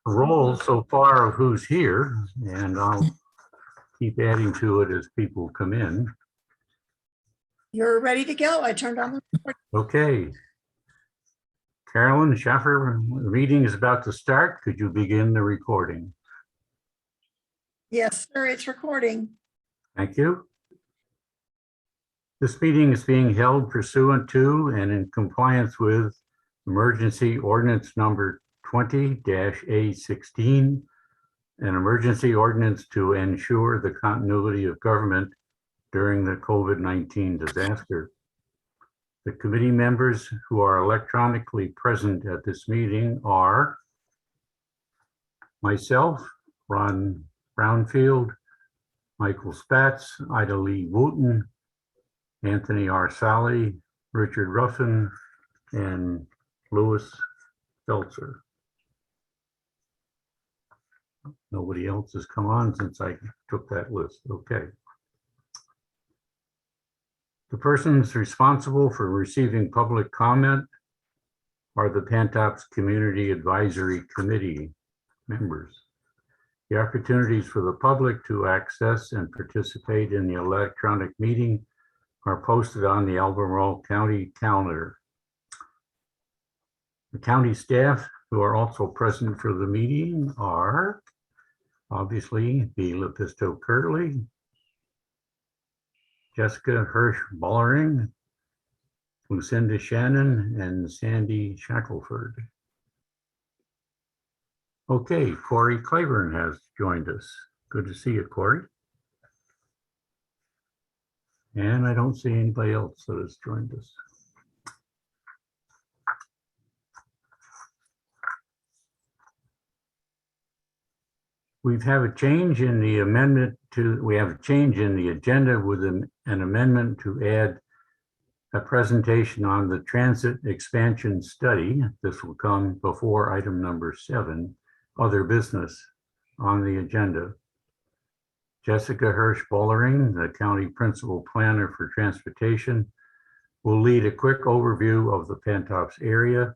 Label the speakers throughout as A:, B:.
A: roll so far of who's here, and I'll keep adding to it as people come in.
B: You're ready to go. I turned on the recording.
A: Okay. Carolyn Schaffer, the meeting is about to start. Could you begin the recording?
B: Yes, sir, it's recording.
A: Thank you. This meeting is being held pursuant to and in compliance with emergency ordinance number 20-A16, an emergency ordinance to ensure the continuity of government during the COVID-19 disaster. The committee members who are electronically present at this meeting are myself, Ron Brownfield, Michael Spatz, Ida Lee Wooten, Anthony R. Sally, Richard Ruffin, and Louis Feltzer. Nobody else has come on since I took that list. Okay. The persons responsible for receiving public comment are the Pantops Community Advisory Committee members. The opportunities for the public to access and participate in the electronic meeting are posted on the Albemarle County calendar. The county staff who are also present for the meeting are obviously B. Lepisto Kirtley, Jessica Hirsch-Bollering, Lucinda Shannon, and Sandy Shackelford. Okay, Corey Claiborne has joined us. Good to see you, Corey. And I don't see anybody else that has joined us. We have a change in the amendment to, we have a change in the agenda with an amendment to add a presentation on the transit expansion study. This will come before item number 7, other business on the agenda. Jessica Hirsch-Bollering, the county principal planner for transportation, will lead a quick overview of the Pantops area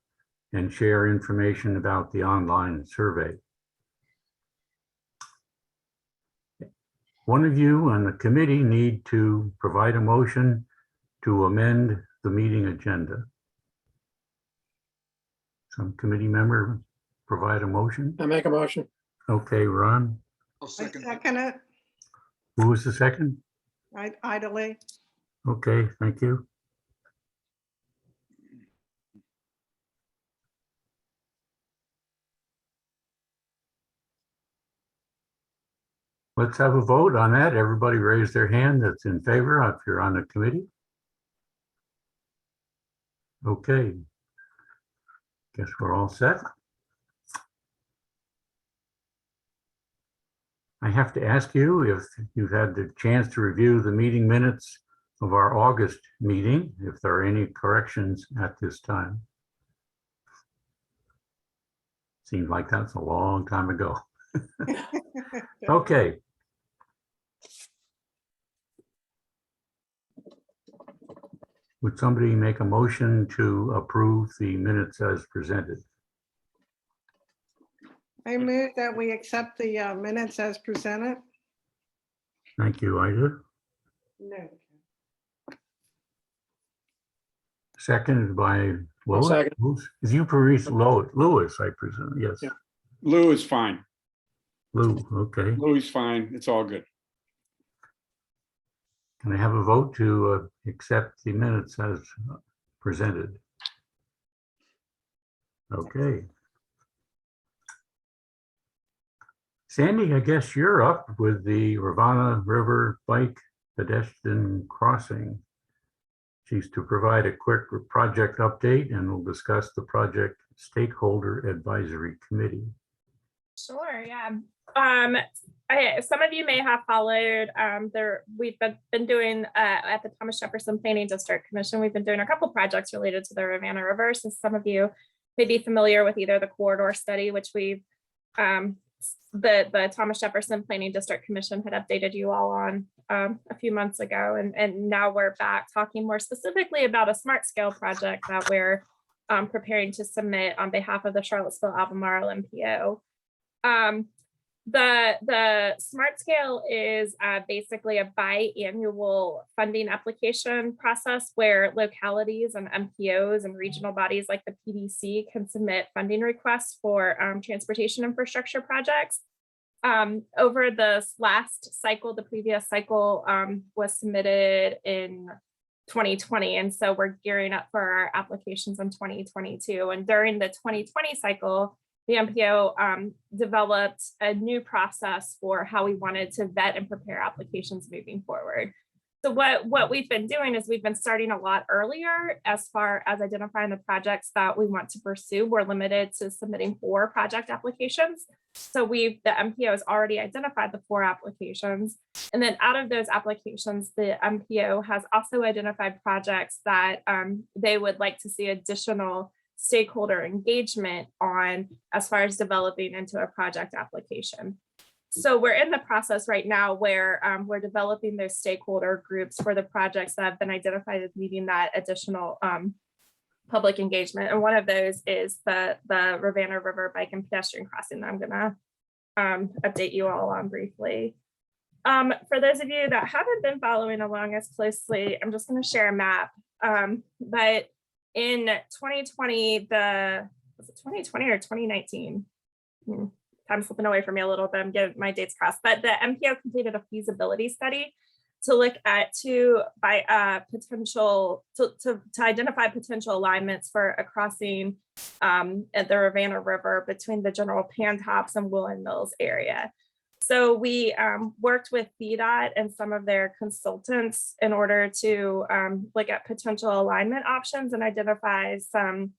A: and share information about the online survey. One of you on the committee need to provide a motion to amend the meeting agenda. Some committee member provide a motion?
C: I make a motion.
A: Okay, Ron.
D: I'll
B: I
D: second.
B: second it.
A: Who was the second?
B: Ida Lee.
A: Okay, thank you. Let's have a vote on that. Everybody raise their hand that's in favor if you're on the committee. Okay. Guess we're all set. I have to ask you if you've had the chance to review the meeting minutes of our August meeting, if there are any corrections at this time. Seems like that's a long time ago. Okay. Would somebody make a motion to approve the minutes as presented?
E: I move that we accept the minutes as presented.
A: Thank you, Ida.
E: No.
A: Seconded by Lois.
C: second.
A: Is you Paris Lewis, I presume, yes.
C: Yeah. Lou is fine.
A: Lou, okay.
C: Lou is fine. It's all good.
A: Can I have a vote to accept the minutes as presented? Okay. Sandy, I guess you're up with the Rivanna River Bike Pedestrian Crossing. She's to provide a quick project update and we'll discuss the project stakeholder advisory committee.
F: Sure, yeah. Some of you may have followed, we've been doing at the Thomas Jefferson Planning District Commission, we've been doing a couple projects related to the Rivanna River. So some of you may be familiar with either the corridor study, which we've, the Thomas Jefferson Planning District Commission had updated you all on a few months ago. And now we're back talking more specifically about a smart scale project that we're preparing to submit on behalf of the Charlottesville Albemarle MPO. The SMART scale is basically a biannual funding application process where localities and MPOs and regional bodies like the PDC can submit funding requests for transportation infrastructure projects. Over this last cycle, the previous cycle was submitted in 2020. And so we're gearing up for our applications in 2022. And during the 2020 cycle, the MPO developed a new process for how we wanted to vet and prepare applications moving forward. So what we've been doing is we've been starting a lot earlier as far as identifying the projects that we want to pursue. We're limited to submitting 4 project applications. So the MPO has already identified the 4 applications. And then out of those applications, the MPO has also identified projects that they would like to see additional stakeholder engagement on as far as developing into a project application. So we're in the process right now where we're developing those stakeholder groups for the projects that have been identified as needing that additional public engagement. And one of those is the Ravenna River Bike and Pedestrian Crossing that I'm gonna update you all on briefly. For those of you that haven't been following along as closely, I'm just gonna share a map. But in 2020, was it 2020 or 2019? Time slipping away from me a little bit. I'm getting my dates crossed, but the MPO completed a feasibility study to look at to identify potential alignments for a crossing at the Ravenna River between the general Pantops and Woolen Mills area. So we worked with VDOT and some of their consultants in order to look at potential alignment options and identify some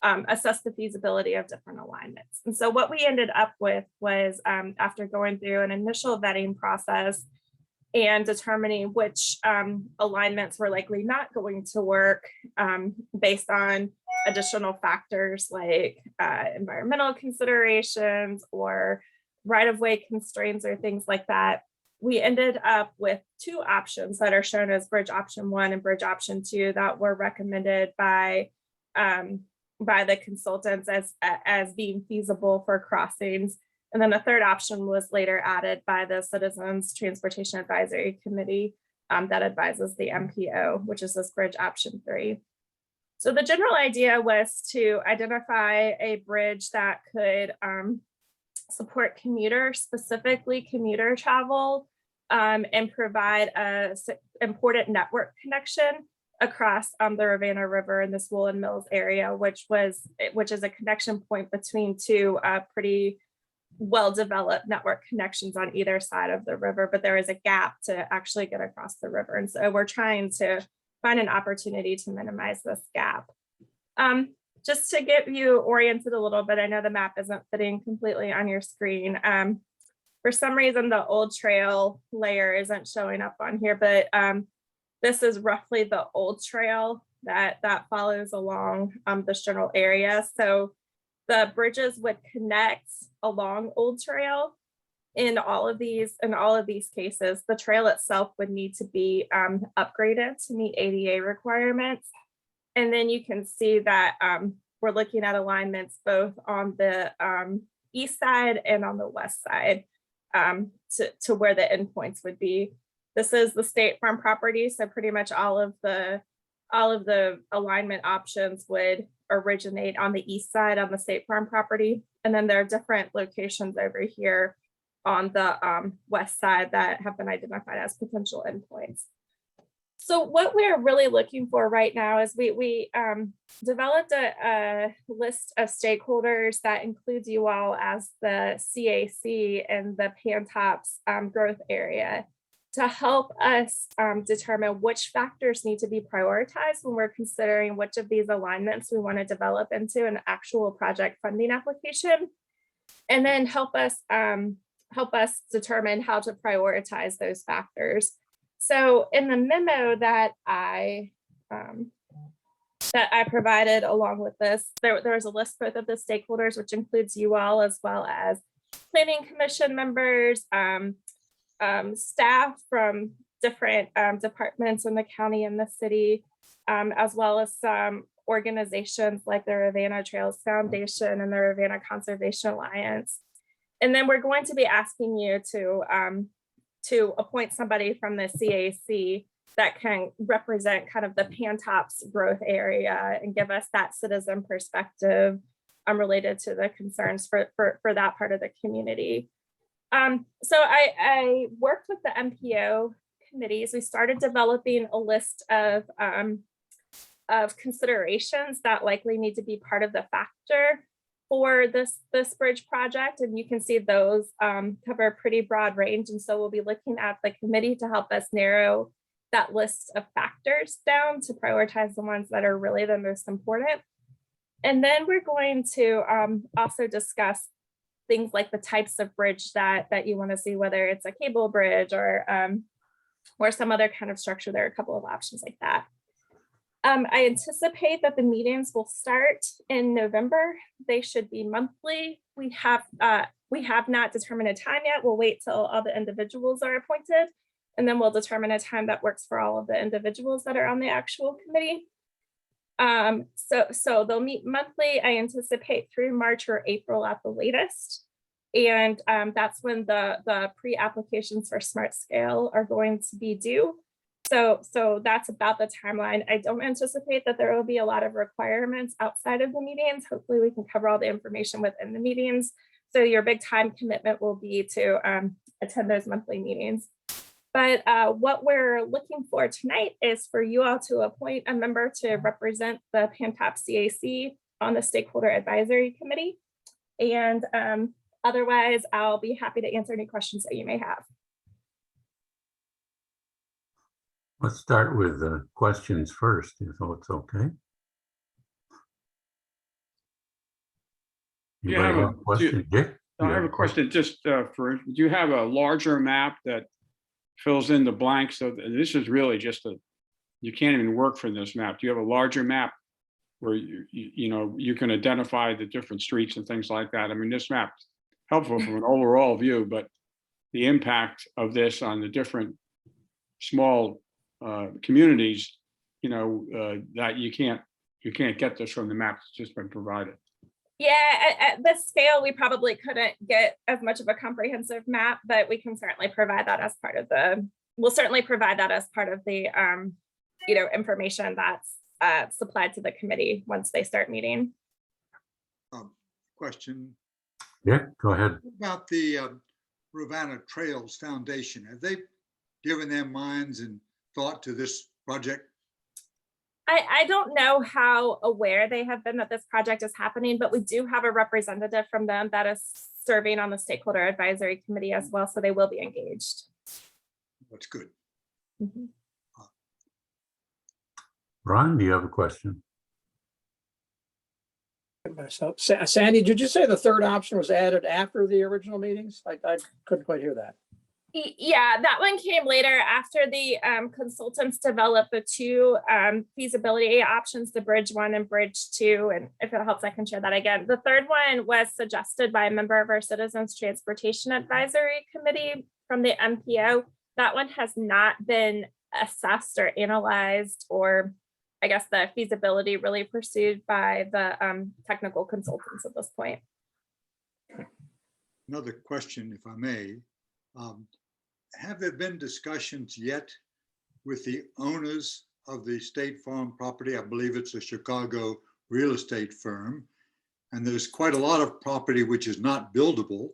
F: assess the feasibility of different alignments. And so what we ended up with was after going through an initial vetting process and determining which alignments were likely not going to work based on additional factors like environmental considerations or right-of-way constraints or things like that, we ended up with 2 options that are shown as bridge option 1 and bridge option 2 that were recommended by the consultants as being feasible for crossings. And then the 3rd option was later added by the Citizens Transportation Advisory Committee that advises the MPO, which is this bridge option 3. So the general idea was to identify a bridge that could support specifically commuter travel, and provide a important network connection across the Ravenna River in this Woolen Mills area, which is a connection point between 2 pretty well-developed network connections on either side of the river, but there is a gap to actually get across the river. And so we're trying to find an opportunity to minimize this gap. Just to get you oriented a little bit, I know the map isn't fitting completely on your screen. For some reason, the old trail layer isn't showing up on here, but this is roughly the old trail that follows along this general area. So the bridges would connect along Old Trail. In all of these cases, the trail itself would need to be upgraded to meet ADA requirements. And then you can see that we're looking at alignments both on the east side and on the west side to where the endpoints would be. This is the State Farm property, so pretty much all of the alignment options would originate on the east side on the State Farm property. And then there are different locations over here on the west side that have been identified as potential endpoints. So what we're really looking for right now is we developed a list of stakeholders that includes you all as the CAC and the Pantops growth area to help us determine which factors need to be prioritized when we're considering which of these alignments we want to develop into an actual project funding application, and then help us determine how to prioritize those factors. So in the memo that I provided along with this, there's a list both of the stakeholders, which includes you all as well as planning commission members, staff from different departments in the county and the city, as well as some organizations like the Ravenna Trails Foundation and the Ravenna Conservation Alliance. And then we're going to be asking you to appoint somebody from the CAC that can represent kind of the Pantops growth area and give us that citizen perspective related to the concerns for that part of the community. So I worked with the MPO committees. We started developing a list of considerations that likely need to be part of the factor for this bridge project. And you can see those cover a pretty broad range. And so we'll be looking at the committee to help us narrow that list of factors down to prioritize the ones that are really the most important. And then we're going to also discuss things like the types of bridge that you want to see, whether it's a cable bridge or some other kind of structure. There are a couple of options like that. I anticipate that the meetings will start in November. They should be monthly. We have not determined a time yet. We'll wait till all the individuals are appointed, and then we'll determine a time that works for all of the individuals that are on the actual committee. So they'll meet monthly, I anticipate through March or April at the latest. And that's when the pre-applications for Smart Scale are going to be due. So that's about the timeline. I don't anticipate that there will be a lot of requirements outside of the meetings. Hopefully we can cover all the information within the meetings. So your big time commitment will be to attend those monthly meetings. But what we're looking for tonight is for you all to appoint a member to represent the Pantops CAC on the Stakeholder Advisory Committee. And otherwise, I'll be happy to answer any questions that you may have.
A: Let's start with the questions first, if it's okay.
C: Yeah, I
A: Anybody
C: have
A: have a question? Dick?
C: I have a question just do you have a larger map that fills in the blanks? So this is really just you can't even work from this map. Do you have a larger map where you can identify the different streets and things like that? I mean, this map's helpful from an overall view, but the impact of this on the different small communities, that you can't get this from the map that's just been provided.
F: Yeah, at this scale, we probably couldn't get as much of a comprehensive map, but we can certainly provide that as part of we'll certainly provide that as part of the, information that's supplied to the committee once they start meeting.
D: Question.
A: Yeah, go ahead.
D: About the Ravenna Trails Foundation, have they given their minds and thought to this project?
F: I don't know how aware they have been that this project is happening, but we do have a representative from them that is serving on the Stakeholder Advisory Committee as well, so they will be engaged.
D: That's good.
F: Mm-hmm.
A: Ron, do you have a question?
G: So, Sandy, did you say the third option was added after the original meetings? I couldn't quite hear that.
F: Yeah, that one came later after the consultants developed the two feasibility options, the bridge 1 and bridge 2. And if it helps, I can share that again. The third one was suggested by a member of our Citizens Transportation Advisory Committee from the MPO. That one has not been assessed or analyzed, or I guess the feasibility really pursued by the technical consultants at this point.
D: Another question, if I may. Have there been discussions yet with the owners of the State Farm property? I believe it's a Chicago real estate firm, and there's quite a lot of property which is not buildable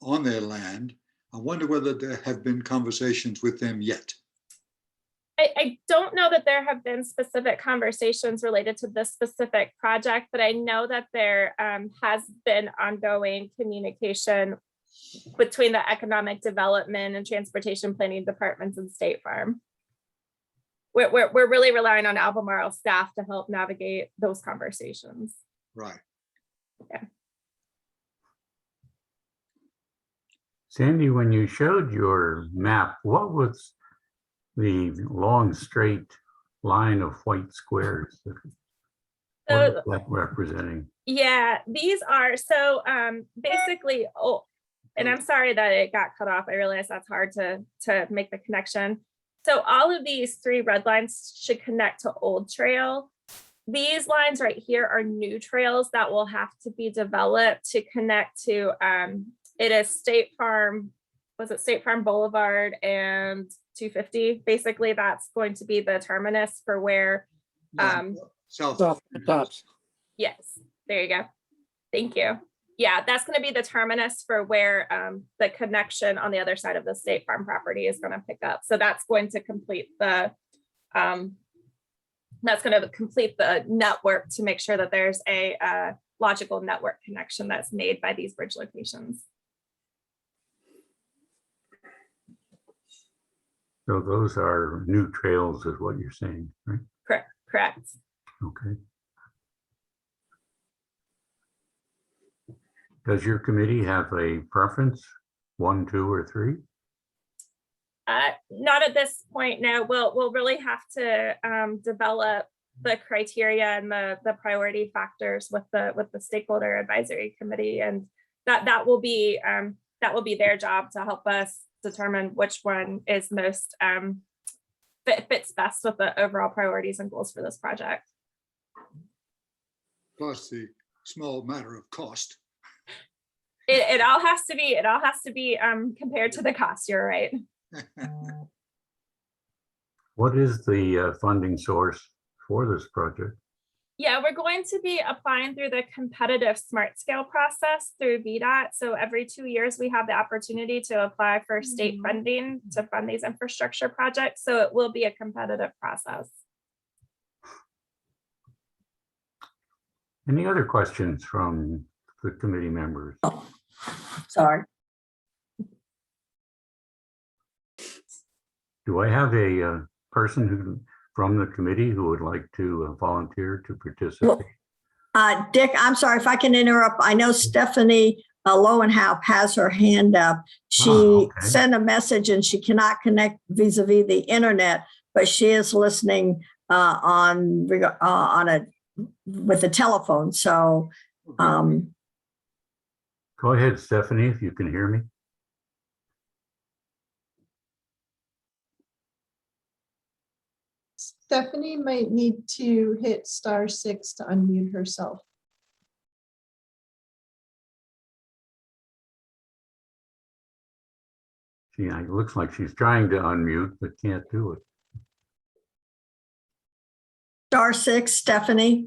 D: on their land. I wonder whether there have been conversations with them yet.
F: I don't know that there have been specific conversations related to this specific project, but I know that there has been ongoing communication between the economic development and transportation planning departments and State Farm. We're really relying on Albemarle staff to help navigate those conversations.
D: Right.
F: Yeah.
A: Sandy, when you showed your map, what was the long straight line of white squares? What is that representing?
F: Yeah, these are basically, and I'm sorry that it got cut off. I realize that's hard to make the connection. So all of these 3 red lines should connect to Old Trail. these lines right here are new trails that will have to be developed to connect to, it is State Farm, was it State Farm Boulevard and 250? Basically, that's going to be the terminus for where,
D: South.
G: South Tops.
F: yes, there you go. Thank you. Yeah, that's going to be the terminus for where the connection on the other side of the State Farm property is going to pick up. So that's going to complete the network to make sure that there's a logical network connection that's made by these bridge locations.
A: So those are new trails is what you're saying, right?
F: Correct.
A: Okay. Does your committee have a preference, 1, 2, or 3?
F: Not at this point, no. We'll really have to develop the criteria and the priority factors with the stakeholder advisory committee, and that will be their job to help us determine which one is most fits best with the overall priorities and goals for this project.
D: Plus the small matter of cost.
F: It all has to be compared to the cost. You're right.
A: What is the funding source for this project?
F: Yeah, we're going to be applying through the competitive smart scale process through VDOT. So every 2 years, we have the opportunity to apply for state funding to fund these infrastructure projects. So it will be a competitive process.
A: Any other questions from the committee members?
B: Sorry.
A: Do I have a person who from the committee who would like to volunteer to participate?
B: Dick, I'm sorry if I can interrupt. I know Stephanie Lowenhaupt has her hand up. She
A: okay.
B: sent a message and she cannot connect vis-a-vis the internet, but she is listening on with a telephone. So
A: Go ahead, Stephanie, if you can hear me.
H: Stephanie might need to hit *6 to unmute herself.
A: It looks like she's trying to unmute, but can't do it.
B: *6, Stephanie.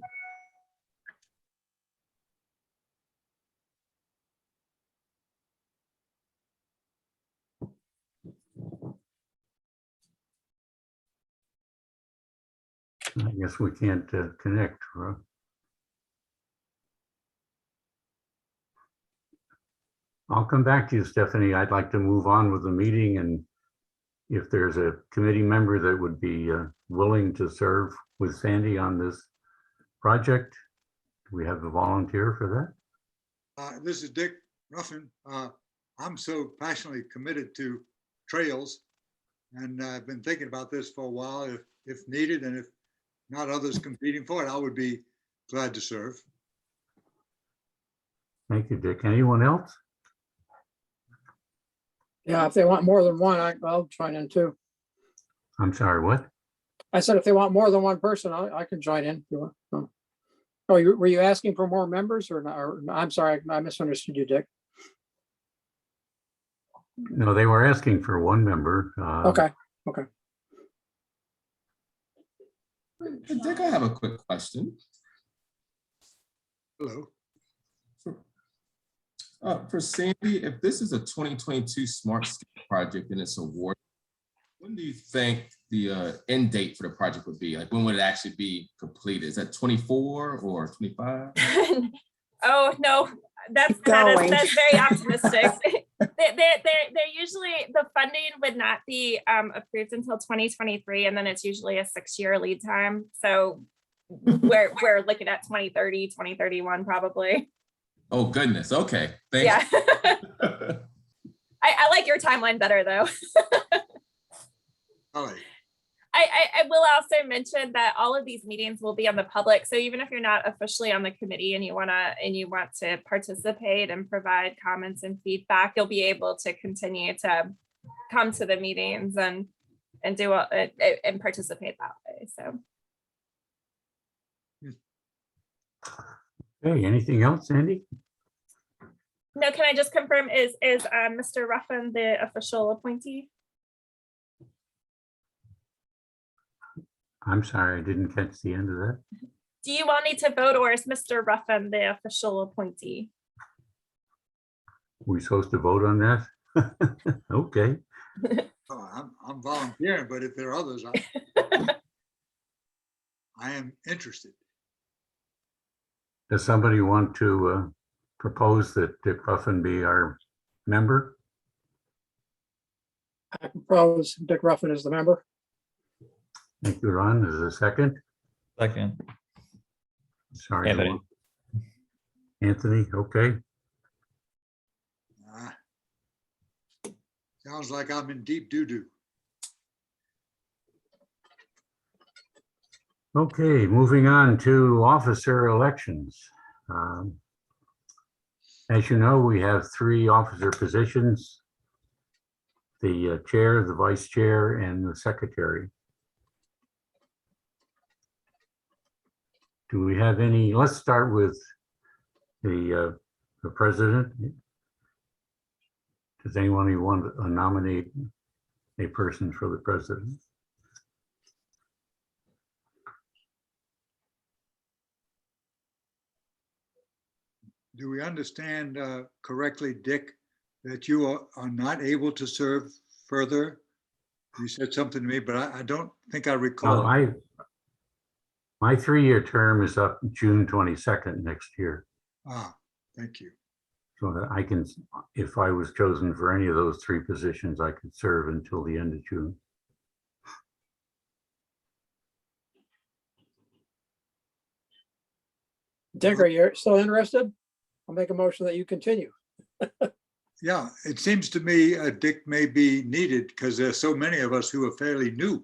A: I guess we can't connect. Huh? I'll come back to you, Stephanie. I'd like to move on with the meeting, and if there's a committee member that would be willing to serve with Sandy on this project, do we have a volunteer for that?
D: This is Dick Ruffin. I'm so passionately committed to trails, and I've been thinking about this for a while. If needed, and if not others competing for it, I would be glad to serve.
A: Thank you, Dick. Anyone else?
G: Yeah, if they want more than one, I'll join in too.
A: I'm sorry, what?
G: I said if they want more than one person, I can join in. If you want. Oh, were you asking for more members or not? Or, I'm sorry, I misunderstood you, Dick.
A: No, they were asking for one member.
G: Okay.
I: Dick, I have a quick question.
D: Hello.
I: For Sandy, if this is a 2022 Smart Scale project and it's awarded, when do you think the end date for the project would be? Like, when would it actually be completed? Is that 24 or 25?
F: Oh, no, that's very optimistic. They're usually, the funding would not be approved until 2023, and then it's usually a 6-year lead time. So we're looking at 2030, 2031 probably.
I: Oh, goodness. Okay. Thanks.
F: Yeah. I like your timeline better though.
D: All right.
F: I will also mention that all of these meetings will be on the public. So even if you're not officially on the committee and you want to participate and provide comments and feedback, you'll be able to continue to come to the meetings and do and participate that way. So
A: Okay, anything else, Andy?
F: No, can I just confirm, is Mr. Ruffin the official appointee?
A: I'm sorry, I didn't catch the end of that.
F: Do you all need to vote, or is Mr. Ruffin the official appointee?
A: We supposed to vote on that? Okay,
D: Oh, I'm volunteering, but if there are others, I am interested.
A: does somebody want to propose that Dick Ruffin be our member?
G: I propose Dick Ruffin as the member.
A: Thank you, Ron. Is there a second?
J: Second.
A: Sorry.
J: Anthony.
A: Lou. Anthony, okay.
D: Ah. Sounds like I'm in deep doo-doo.
A: Okay, moving on to officer elections. As you know, we have 3 officer positions: the chair, the vice chair, and the secretary. Do we have any? Let's start with the president. Does anyone want to nominate a person for the president?
D: Do we understand correctly, Dick, that you are not able to serve further? You said something to me, but I don't think I recall.
A: My 3-year term is up June 22nd next year.
D: Ah, thank you.
A: So that I can, if I was chosen for any of those 3 positions, I could serve until the end of June.
G: Dick, are you still interested? I'll make a motion that you continue.
D: Yeah, it seems to me Dick may be needed because there's so many of us who are fairly new.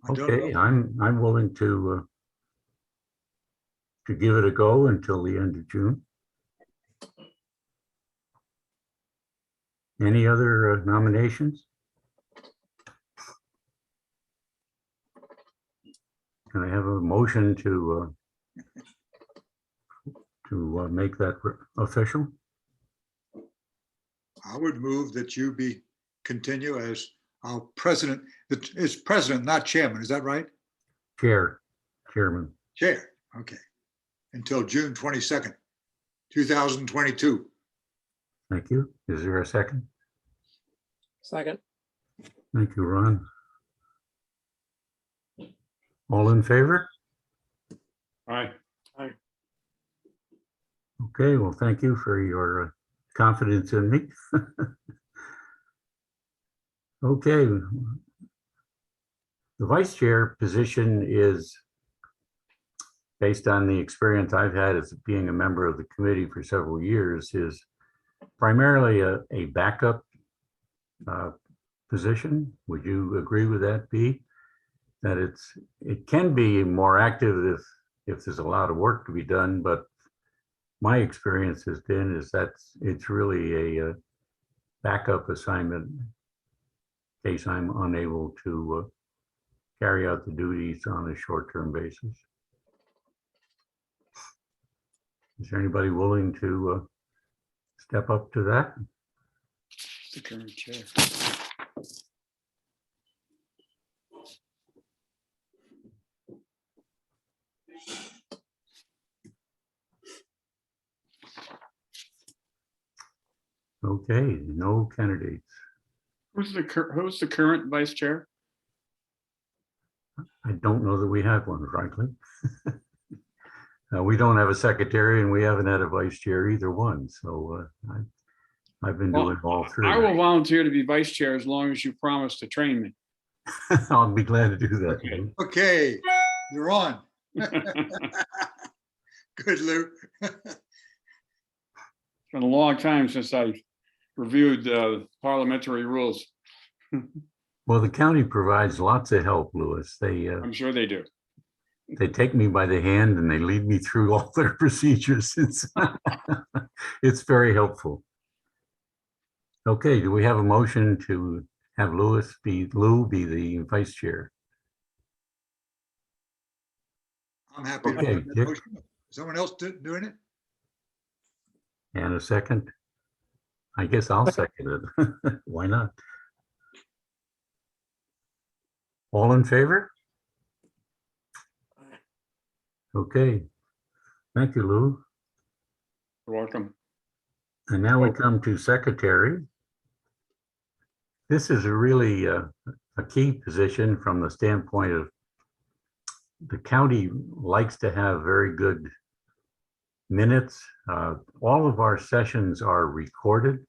D: I don't
A: Okay,
D: know.
A: I'm willing to give it a go until the end of June. Any other nominations? Can I have a motion to make that official?
D: I would move that you continue as our president. It's president, not chairman. Is that right?
A: Chairman.
D: Chair. Okay. Until June 22nd, 2022.
A: Thank you. Is there a second?
G: Second.
A: Thank you, Ron. All in favor?
C: Aye.
A: Okay, well, thank you for your confidence in me. Okay. The vice chair position is based on the experience I've had as being a member of the committee for several years, is primarily a backup position. Would you agree with that, B? That it can be more active if there's a lot of work to be done, but my experience has been is that it's really a backup assignment in case I'm unable to carry out the duties on a short-term basis. Is there anybody willing to step up to that?
C: The current chair.
A: Okay, no candidates.
C: Who's the current vice chair?
A: I don't know that we have one, frankly. We don't have a secretary and we haven't had a vice chair either one. So I've been doing all 3.
C: I will volunteer to be vice chair as long as you promise to train me.
A: I'll be glad to do that.
C: Okay.
D: Okay, you're on. Good, Lou.
C: It's been a long time since I reviewed parliamentary rules.
A: Well, the county provides lots of help, Louis.
C: I'm sure they do.
A: They take me by the hand and they lead me through all their procedures. It's very helpful. Okay, do we have a motion to have Lou be the vice chair?
D: I'm happy to
A: Okay,
D: make that
A: Dick.
D: motion. Someone else doing it?
A: And a second? I guess I'll second it. Why not? All in favor? Okay. Thank you, Lou.
C: You're welcome.
A: And now we come to secretary. This is a really a key position from the standpoint of the county likes to have very good minutes. All of our sessions are recorded.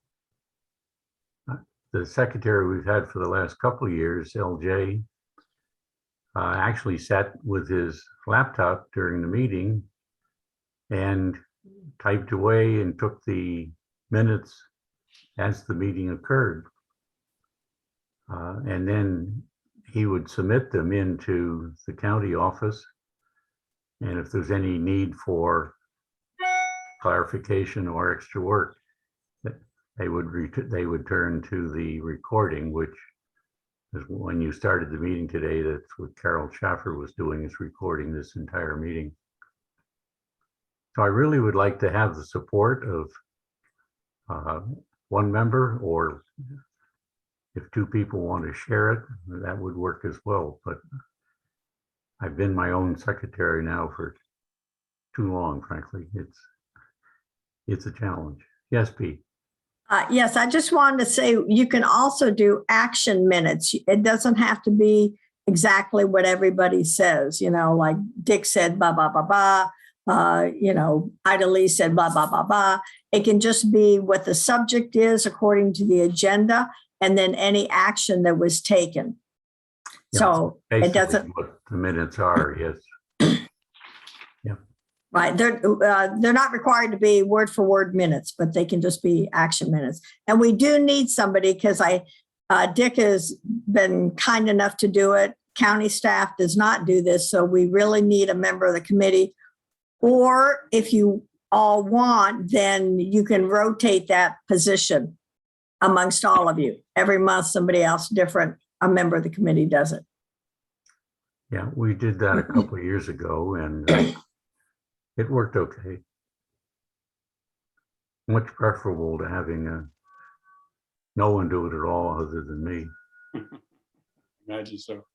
A: The secretary we've had for the last couple of years, LJ, actually sat with his laptop during the meeting and typed away and took the minutes as the meeting occurred. And then he would submit them into the county office. And if there's any need for clarification or extra work, they would turn to the recording, which is when you started the meeting today, that's what Carol Schaffer was doing, is recording this entire meeting. So I really would like to have the support of one member, or if two people want to share it, that would work as well. But I've been my own secretary now for too long, frankly. It's a challenge. Yes, Pete.
B: Yes, I just wanted to say you can also do action minutes. It doesn't have to be exactly what everybody says, like Dick said, blah, blah, blah, blah. Ida Lee said, blah, blah, blah, blah. It can just be what the subject is according to the agenda, and then any action that was taken.
A: Yeah,
B: So it
A: basically
B: doesn't,
A: what the minutes are, yes.
B: right. They're not required to be word for word minutes, but they can just be action minutes. And we do need somebody, because Dick has been kind enough to do it. County staff does not do this. So we really need a member of the committee. Or if you all want, then you can rotate that position amongst all of you. Every month, somebody else different, a member of the committee does it.
A: Yeah, we did that a couple of years ago, and it worked okay. Much preferable to having no one do it at all other than me.
C: Imagine so.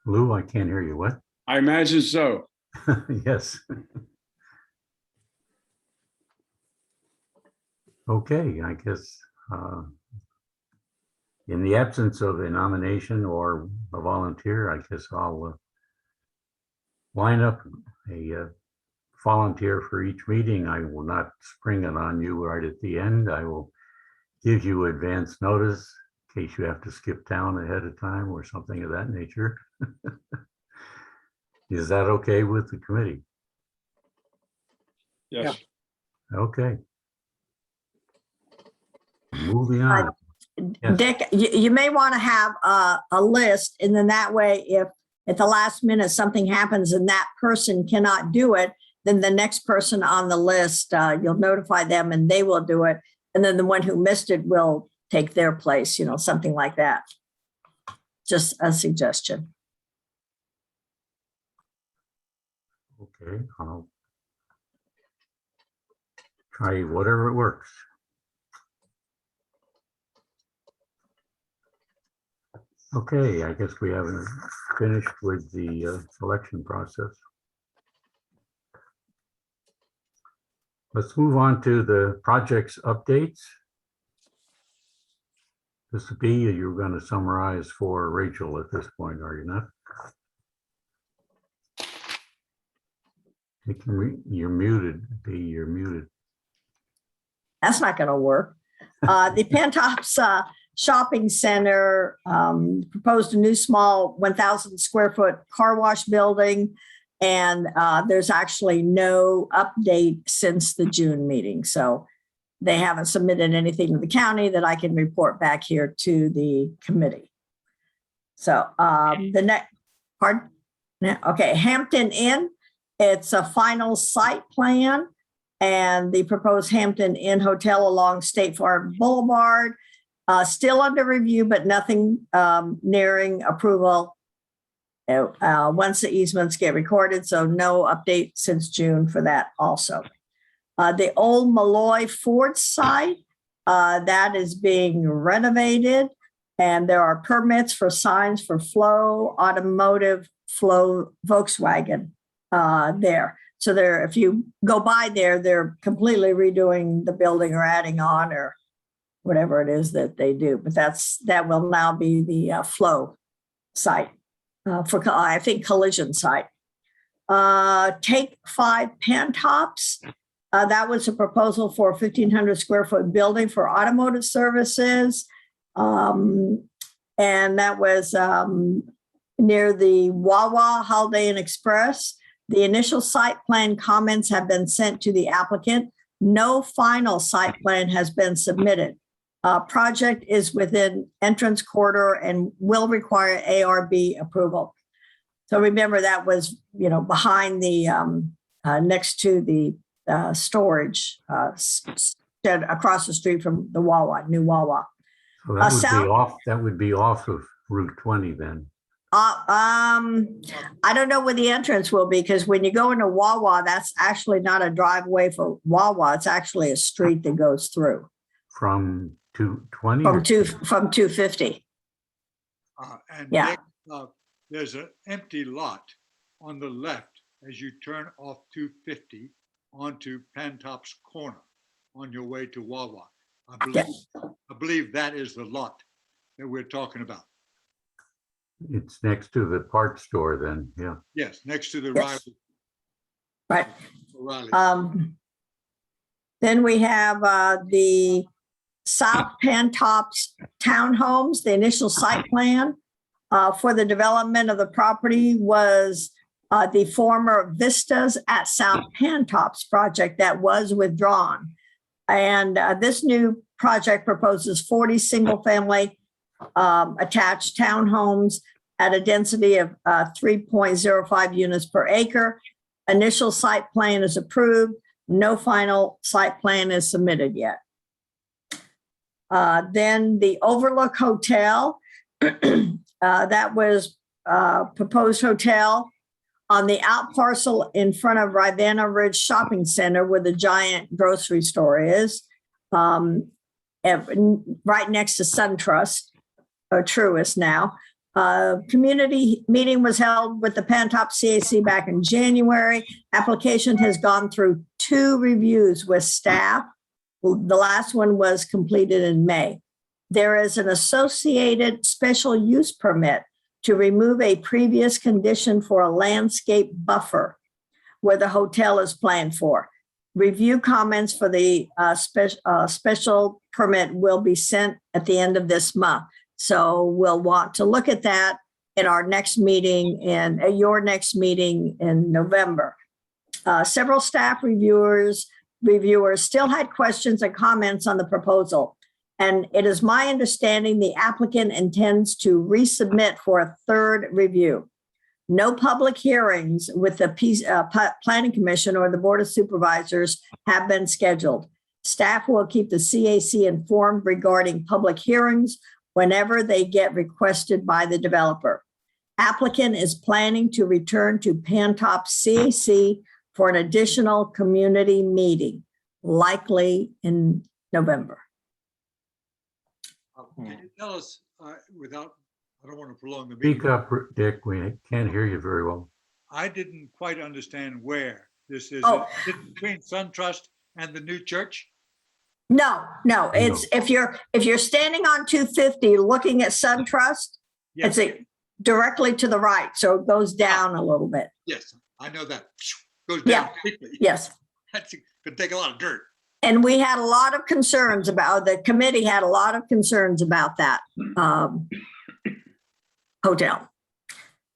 A: Lou, I can't hear you. What?
C: I imagine so.
A: Yes. Okay, I guess in the absence of a nomination or a volunteer, I guess I'll line up a volunteer for each meeting. I will not spring it on you right at the end. I will give you advance notice in case you have to skip town ahead of time or something of that nature. Is that okay with the committee?
C: Yes.
A: Okay. Moving on. Yes.
B: Dick, you may want to have a list, and then that way, if at the last minute something happens and that person cannot do it, then the next person on the list, you'll notify them and they will do it. And then the one who missed it will take their place, something like that. Just a suggestion.
A: Okay, I'll try whatever works. Okay, I guess we haven't finished with the selection process. Let's move on to the projects updates. This would be, you're going to summarize for Rachel at this point, are you not? You're muted, B, you're muted.
B: That's not going to work. The Pantops Shopping Center proposed a new small 1,000 square foot car wash building. And there's actually no update since the June meeting. So they haven't submitted anything to the county that I can report back here to the committee. So the next part, okay, Hampton Inn, it's a final site plan, and the proposed Hampton Inn Hotel along State Farm Boulevard, still under review, but nothing nearing approval once the easements get recorded. So no update since June for that also. The old Malloy Ford site, that is being renovated, and there are permits for signs for Flow Automotive, Flow Volkswagen there. So there, if you go by there, they're completely redoing the building or adding on or whatever it is that they do. But that will now be the Flow site for, I think, collision site. Take 5 Pantops. That was a proposal for a 1,500 square foot building for automotive services. And that was near the Wawa Holiday Inn Express. The initial site plan comments have been sent to the applicant. No final site plan has been submitted. Project is within entrance corridor and will require ARB approval. So remember that was, behind the, next to the storage shed across the street from the Wawa, new Wawa.
A: So that would be off of Route 20 then.
B: I don't know where the entrance will be, because when you go into Wawa, that's actually not a driveway for Wawa. It's actually a street that goes through.
A: From 220?
B: From 250.
D: And
B: Yeah.
D: Dick, there's an empty lot on the left as you turn off 250 onto Pantops Corner on your way to Wawa. I believe that is the lot that we're talking about.
A: It's next to the parts store then, yeah.
D: Yes, next to the
B: Yes.
D: Riley.
B: Right.
D: O'Reilly.
B: Then we have the South Pantops Townhomes. The initial site plan for the development of the property was the former Vistas at South Pantops project that was withdrawn. And this new project proposes 40 single-family attached townhomes at a density of 3.05 units per acre. Initial site plan is approved. No final site plan is submitted yet. Then the Overlook Hotel, that was proposed hotel on the out parcel in front of Rivanna Ridge Shopping Center where the giant grocery store is, right next to SunTrust, or Truist now. Community meeting was held with the Pantops CAC back in January. Application has gone through 2 reviews with staff. The last one was completed in May. There is an associated special use permit to remove a previous condition for a landscape buffer where the hotel is planned for. Review comments for the special permit will be sent at the end of this month. So we'll want to look at that in our next meeting and your next meeting in November. Several staff reviewers still had questions and comments on the proposal. And it is my understanding the applicant intends to resubmit for a 3rd review. No public hearings with the Planning Commission or the Board of Supervisors have been scheduled. Staff will keep the CAC informed regarding public hearings whenever they get requested by the developer. Applicant is planning to return to Pantops CAC for an additional community meeting, likely in November.
D: Can you tell us, I don't want to prolong the
A: Speak
D: meeting.
A: up, Dick, we can't hear you very well.
D: I didn't quite understand where this is.
B: Oh.
D: Is it between SunTrust and the new church?
B: No, it's if you're standing on 250 looking at SunTrust,
D: Yes,
B: it's directly to the right, so it goes down a little bit.
D: yes, I know that. Goes
B: Yeah.
D: down quickly.
B: Yes.
D: That's could take a lot of dirt.
B: And we had a lot of concerns about, the committee had a lot of concerns about that hotel.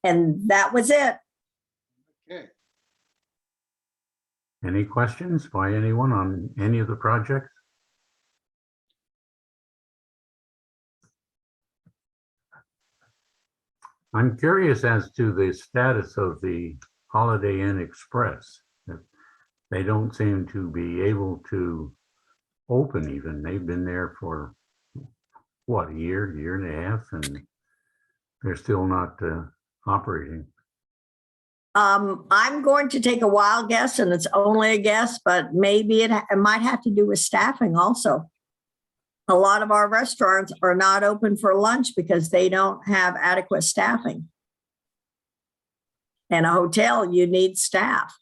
B: And that was it.
D: Okay.
A: Any questions by anyone on any of the projects? I'm curious as to the status of the Holiday Inn Express. They don't seem to be able to open even. They've been there for, what, a year and a half, and they're still not operating?
B: I'm going to take a wild guess, and it's only a guess, but maybe it might have to do with staffing also. A lot of our restaurants are not open for lunch because they don't have adequate staffing. And a hotel, you need staff.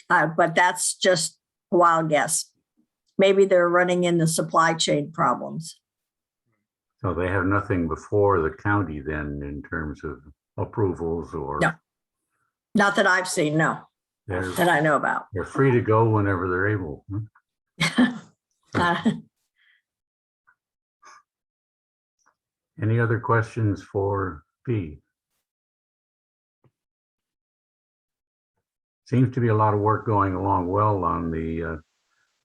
B: But that's just a wild guess. Maybe they're running into supply chain problems.
A: So they have nothing before the county then in terms of approvals or?
B: No. Not that I've seen, no,
A: They're,
B: that I know about.
A: they're free to go whenever they're able. Any other questions for B? Seems to be a lot of work going along well on the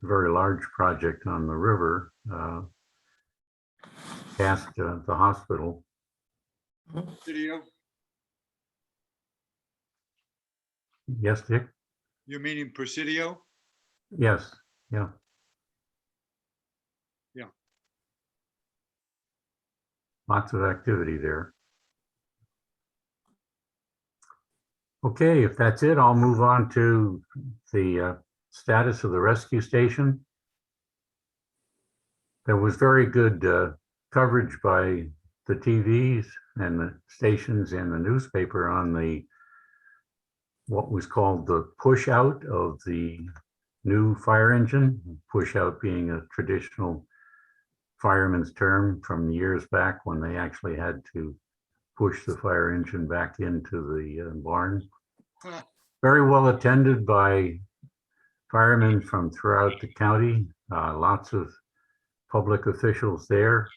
A: very large project on the river, past the hospital.
D: Video,
A: Yes, Dick?
D: you're meaning Presidio?
A: Yes, yeah.
D: Yeah.
A: Lots of activity there. Okay, if that's it, I'll move on to the status of the rescue station. There was very good coverage by the TVs and the stations and the newspaper on the what was called the push out of the new fire engine, push out being a traditional fireman's term from years back when they actually had to push the fire engine back into the barn. Very well attended by firemen from throughout the county, lots of public officials there.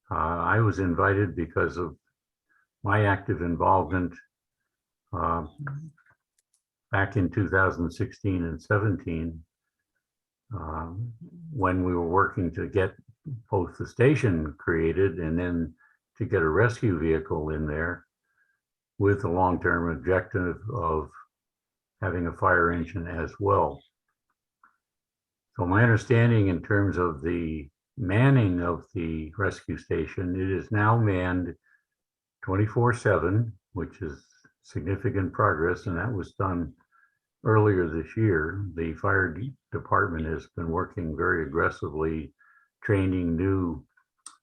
A: I was invited because of my active involvement back in 2016 and 17, when we were working to get both the station created and then to get a rescue vehicle in there with the long-term objective of having a fire engine as well. So my understanding in terms of the manning of the rescue station, it is now manned 24/7, which is significant progress, and that was done earlier this year. The fire department has been working very aggressively, training new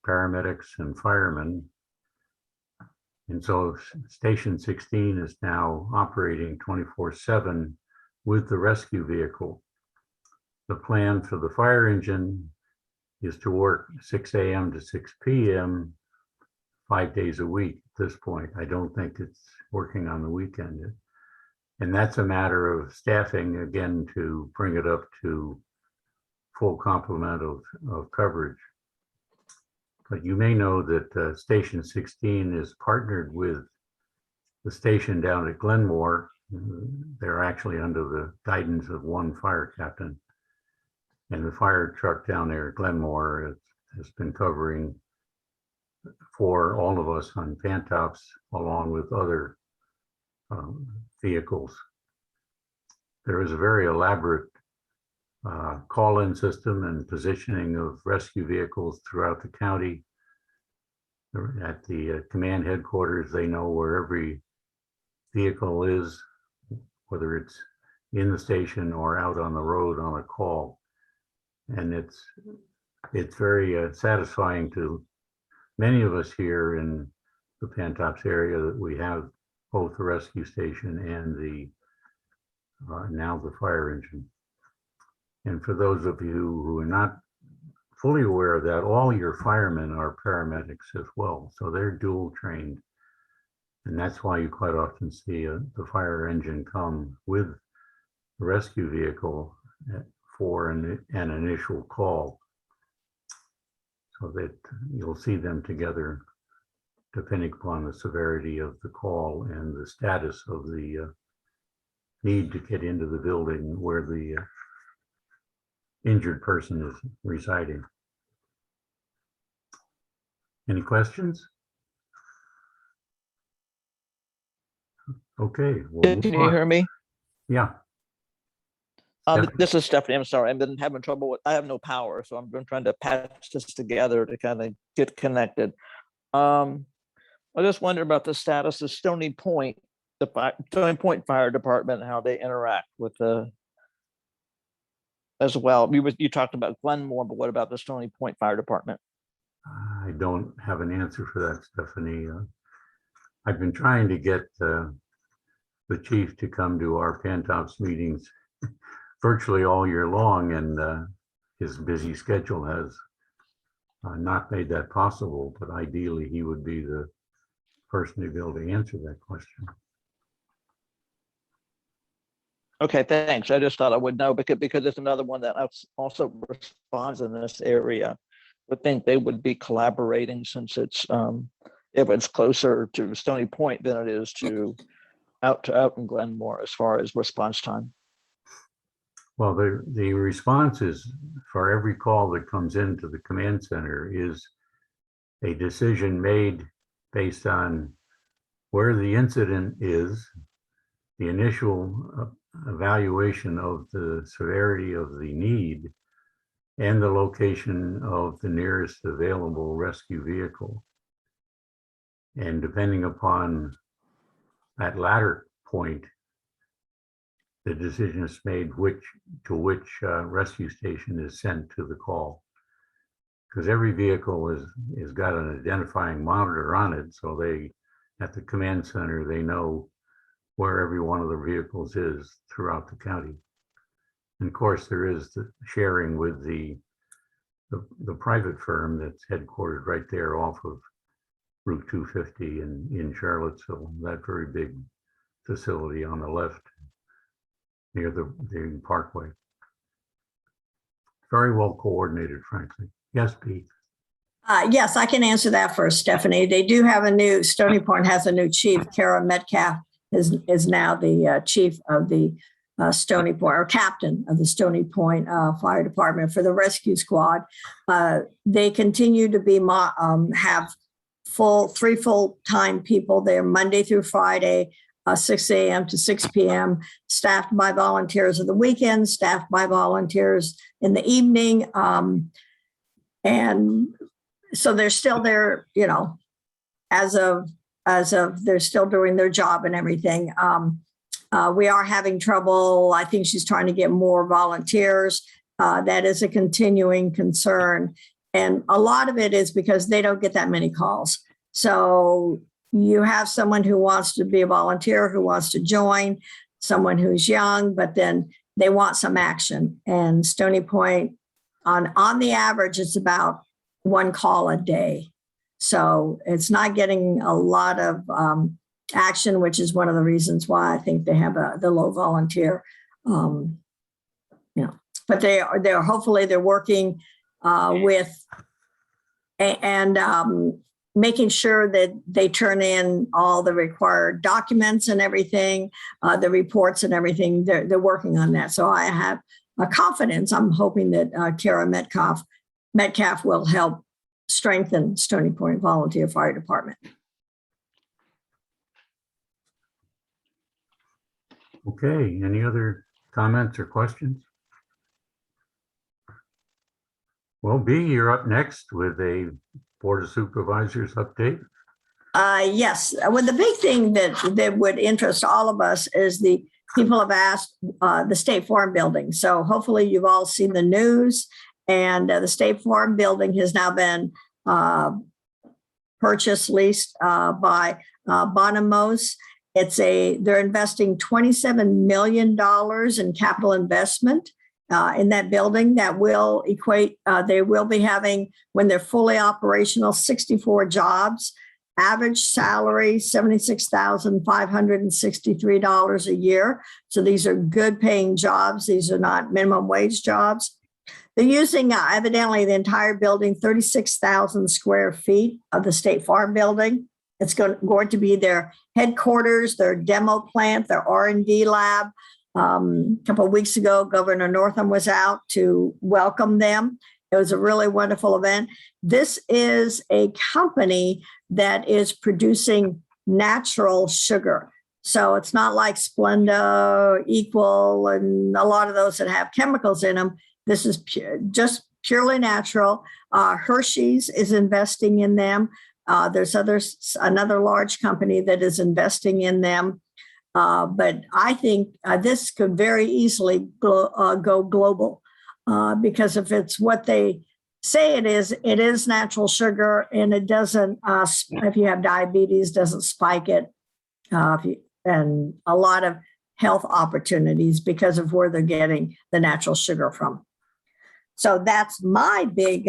A: paramedics and firemen. And so Station 16 is now operating 24/7 with the rescue vehicle. The plan for the fire engine is to work 6 a.m. to 6 p.m. 5 days a week at this point. I don't think it's working on the weekend. And that's a matter of staffing, again, to bring it up to full complement of coverage. But you may know that Station 16 is partnered with the station down at Glenmore. They're actually under the guidance of one fire captain. And the fire truck down there at Glenmore has been covering for all of us on Pantops, along with other vehicles. There is a very elaborate call-in system and positioning of rescue vehicles throughout the county. At the command headquarters, they know where every vehicle is, whether it's in the station or out on the road on a call. And it's very satisfying to many of us here in the Pantops area that we have both the rescue station and the now the fire engine. And for those of you who are not fully aware of that, all your firemen are paramedics as well. So they're dual trained. And that's why you quite often see the fire engine come with the rescue vehicle for an initial call, so that you'll see them together depending upon the severity of the call and the status of the need to get into the building where the injured person is residing. Any questions? Okay. We'll
J: Can
A: move
J: you
A: on.
J: hear me?
A: Yeah. Stephanie?
J: This is Stephanie. I'm sorry. I've been having trouble with, I have no power, so I've been trying to patch this together to kind of get connected. I just wonder about the status of Stony Point, Stony Point Fire Department, and how they interact with the as well. You talked about Glenmore, but what about the Stony Point Fire Department?
A: I don't have an answer for that, Stephanie. I've been trying to get the chief to come to our Pantops meetings virtually all year long, and his busy schedule has not made that possible, but ideally he would be the person to be able to answer that question.
J: Okay, thanks. I just thought I would know because it's another one that also responds in this area. Would think they would be collaborating since it's if it's closer to Stony Point than it is to out in Glenmore as far as response time.
A: Well, the response is for every call that comes into the command center is a decision made based on where the incident is, the initial evaluation of the severity of the need, and the location of the nearest available rescue vehicle. And depending upon that latter point, the decision is made to which rescue station is sent to the call. Because every vehicle is got an identifying monitor on it, so they, at the command center, they know where every one of the vehicles is throughout the county. And of course, there is the sharing with the private firm that's headquartered right there off of Route 250 in Charlottesville, that very big facility on the left near the Parkway. Very well coordinated, frankly. Yes, Pete.
B: Yes, I can answer that first, Stephanie. They do have Stony Point has a new chief. Kara Metcalf is now the chief of the Stony Point, or captain of the Stony Point Fire Department for the rescue squad. They continue to be have three full-time people there Monday through Friday, 6 a.m. to 6 p.m., staffed by volunteers of the weekend, staffed by volunteers in the evening. And so they're still there, as of they're still doing their job and everything. We are having trouble. I think she's trying to get more volunteers. That is a continuing concern. And a lot of it is because they don't get that many calls. So you have someone who wants to be a volunteer, who wants to join, someone who's young, but then they want some action. And Stony Point, on the average, it's about one call a day. So it's not getting a lot of action, which is one of the reasons why I think they have the low volunteer. But they're hopefully they're working with and making sure that they turn in all the required documents and everything, the reports and everything. They're working on that. So I have a confidence. I'm hoping that Kara Metcalf will help strengthen Stony Point Volunteer Fire Department.
A: Okay, any other comments or questions? Well, B, you're up next with a Board of Supervisors update.
B: Yes, well, the big thing that would interest all of us is the people have asked the State Farm building. So hopefully you've all seen the news, and the State Farm building has now been leased by Bonamos. They're investing $27 million in capital investment in that building that will equate, they will be having, when they're fully operational, 64 jobs, average salary, $76,563 a year. So these are good paying jobs. These are not minimum wage jobs. They're using evidently the entire building, 36,000 square feet of the State Farm building. It's going to be their headquarters, their demo plant, their R&D lab. A couple of weeks ago, Governor Northam was out to welcome them. It was a really wonderful event. This is a company that is producing natural sugar. So it's not like Splenda, Equal, and a lot of those that have chemicals in them. This is just purely natural. Hershey's is investing in them. There's another large company that is investing in them. But I think this could very easily go global because if it's what they say it is natural sugar, and it doesn't, if you have diabetes, doesn't spike it, and a lot of health opportunities because of where they're getting the natural sugar from. So that's my big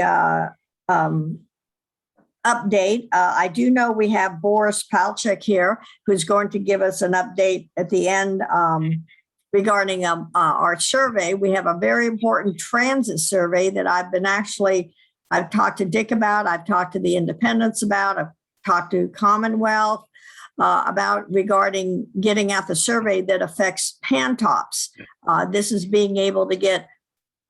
B: update. I do know we have Boris Palchik here, who's going to give us an update at the end regarding our survey. We have a very important transit survey that I've talked to Dick about, I've talked to the independents about, I've talked to Commonwealth about regarding getting out the survey that affects Pantops. This is being able to get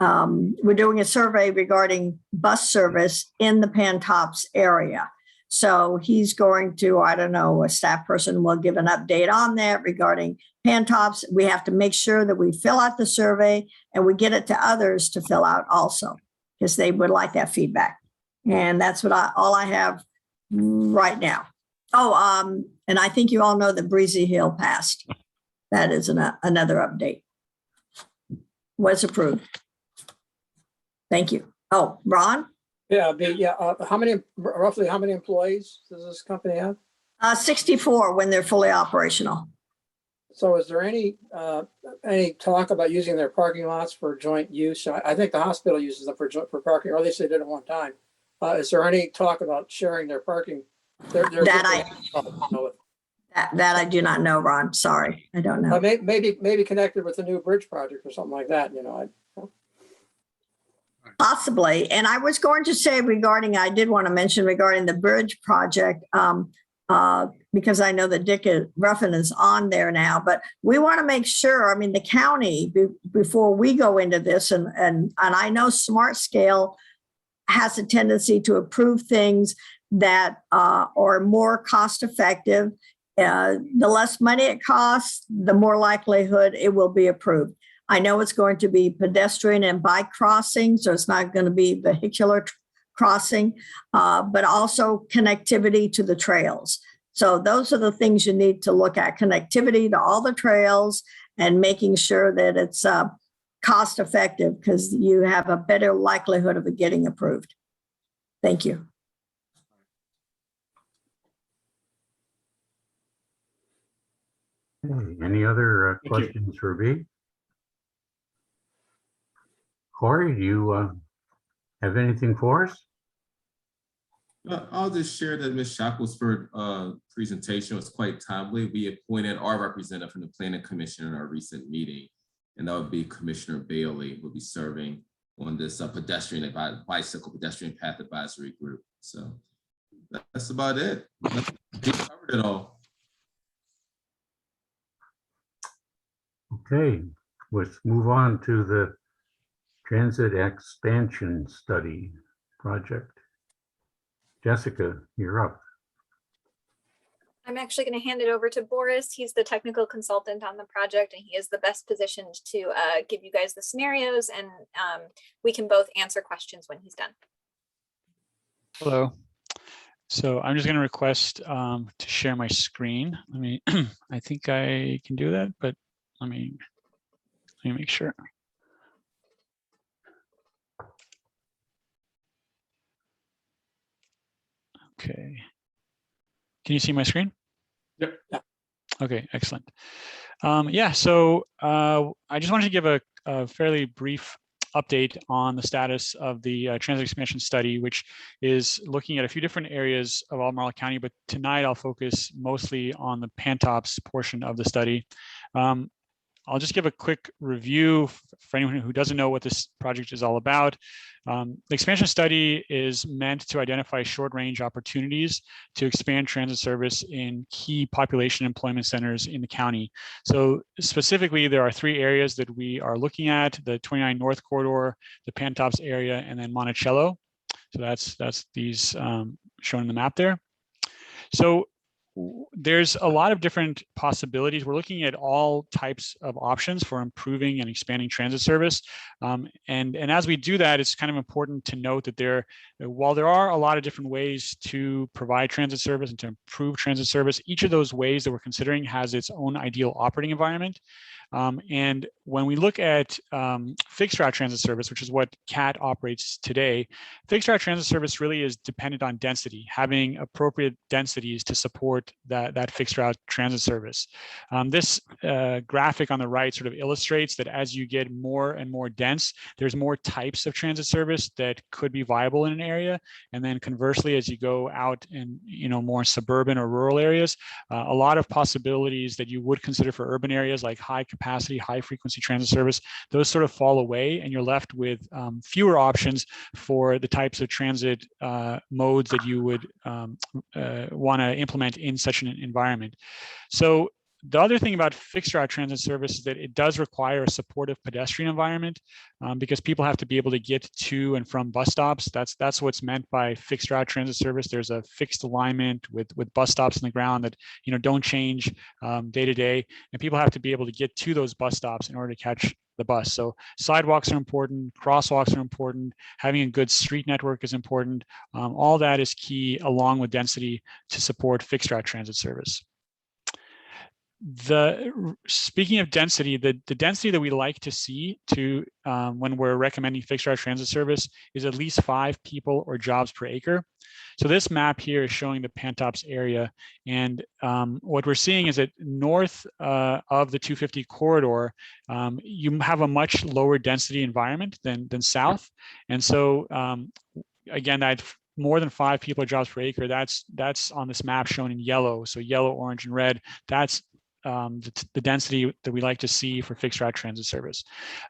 B: we're doing a survey regarding bus service in the Pantops area. So he's going to, I don't know, a staff person will give an update on that regarding Pantops. We have to make sure that we fill out the survey and we get it to others to fill out also, because they would like that feedback. And that's what all I have right now. Oh, and I think you all know that Breezy Hill passed. That is another update. Was approved. Thank you. Oh, Ron?
G: Yeah, roughly how many employees does this company have?
B: 64 when they're fully operational.
G: So is there any talk about using their parking lots for joint use? I think the hospital uses them for parking, or at least they did at one time. Is there any talk about sharing their parking?
B: That I do not know, Ron. Sorry, I don't know.
G: Maybe connected with the new bridge project or something like that, you know.
B: Possibly. And I was going to say I did want to mention regarding the bridge project, because I know that Dick Ruffin is on there now, but we want to make sure, I mean, the county, before we go into this, and I know Smart Scale has a tendency to approve things that are more cost effective. The less money it costs, the more likelihood it will be approved. I know it's going to be pedestrian and bike crossing, so it's not going to be vehicular crossing, but also connectivity to the trails. So those are the things you need to look at: connectivity to all the trails and making sure that it's cost effective, because you have a better likelihood of it getting approved. Thank you.
A: Okay, any other questions for B? Corey, do you have anything for us?
I: I'll just share that Ms. Shackelford's presentation was quite timely. We appointed our representative from the Planning Commission in our recent meeting, and that would be Commissioner Bailey, will be serving on this bicycle pedestrian path advisory group. So that's about it. We covered it all.
A: Okay, let's move on to the Transit Expansion Study project. Jessica, you're up.
K: I'm actually going to hand it over to Boris. He's the technical consultant on the project, and he is the best positioned to give you guys the scenarios, and we can both answer questions when he's done.
L: Hello. So I'm just going to request to share my screen. Let me, I think I can do that, but let me make sure. Okay. Can you see my screen?
C: Yep.
L: Yeah. Okay, excellent. Yeah, so I just wanted to give a fairly brief update on the status of the transit expansion study, which is looking at a few different areas of Albemarle County, but tonight I'll focus mostly on the Pantops portion of the study. I'll just give a quick review for anyone who doesn't know what this project is all about. The expansion study is meant to identify short-range opportunities to expand transit service in key population employment centers in the county. So specifically, there are 3 areas that we are looking at: the 29 North Corridor, the Pantops area, and then Monticello. So that's these shown in the map there. So there's a lot of different possibilities. We're looking at all types of options for improving and expanding transit service. And as we do that, it's kind of important to note that while there are a lot of different ways to provide transit service and to improve transit service, each of those ways that we're considering has its own ideal operating environment. And when we look at fixed route transit service, which is what CAT operates today, fixed route transit service really is dependent on density, having appropriate densities to support that fixed route transit service. This graphic on the right sort of illustrates that as you get more and more dense, there's more types of transit service that could be viable in an area. And then conversely, as you go out in more suburban or rural areas, a lot of possibilities that you would consider for urban areas like high capacity, high frequency transit service, those sort of fall away, and you're left with fewer options for the types of transit modes that you would want to implement in such an environment. So the other thing about fixed route transit service is that it does require a supportive pedestrian environment because people have to be able to get to and from bus stops. That's what's meant by fixed route transit service. There's a fixed alignment with bus stops on the ground that don't change day to day, and people have to be able to get to those bus stops in order to catch the bus. So sidewalks are important, crosswalks are important, having a good street network is important. All that is key, along with density, to support fixed route transit service. Speaking of density, the density that we like to see when we're recommending fixed route transit service is at least 5 people or jobs per acre. So this map here is showing the Pantops area, and what we're seeing is that north of the 250 corridor, you have a much lower density environment than south, and so again, that more than 5 people or jobs per acre, that's on this map shown in yellow. So yellow, orange, and red, that's the density that we like to see for fixed route transit service.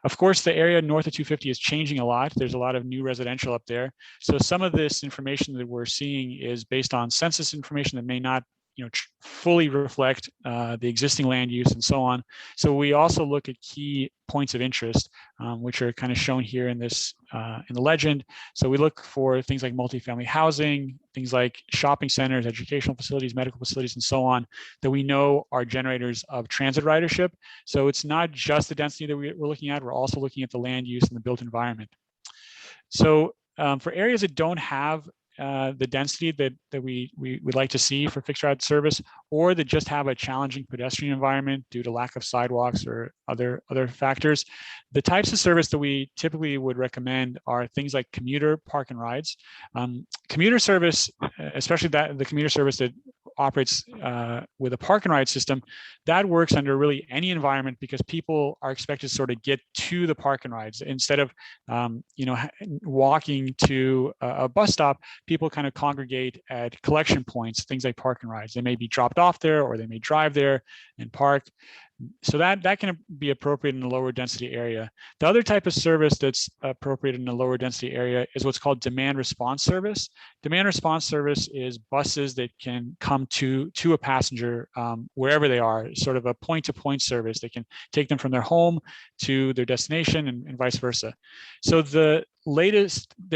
L: Of course, the area north of 250 is changing a lot. There's a lot of new residential up there. So some of this information that we're seeing is based on census information that may not fully reflect the existing land use and so on. So we also look at key points of interest, which are kind of shown here in this in the legend. So we look for things like multifamily housing, things like shopping centers, educational facilities, medical facilities, and so on, that we know are generators of transit ridership. So it's not just the density that we're looking at, we're also looking at the land use and the built environment. So for areas that don't have the density that we would like to see for fixed route service, or that just have a challenging pedestrian environment due to lack of sidewalks or other factors, the types of service that we typically would recommend are things like commuter park and rides. Commuter service, especially the commuter service that operates with a park and ride system, that works under really any environment because people are expected to sort of get to the park and rides instead of walking to a bus stop. People kind of congregate at collection points, things like park and rides. They may be dropped off there, or they may drive there and park. So that can be appropriate in a lower density area. The other type of service that's appropriate in a lower density area is what's called demand response service. Demand response service is buses that can come to a passenger wherever they are, sort of a point-to-point service. They can take them from their home to their destination and vice versa. So there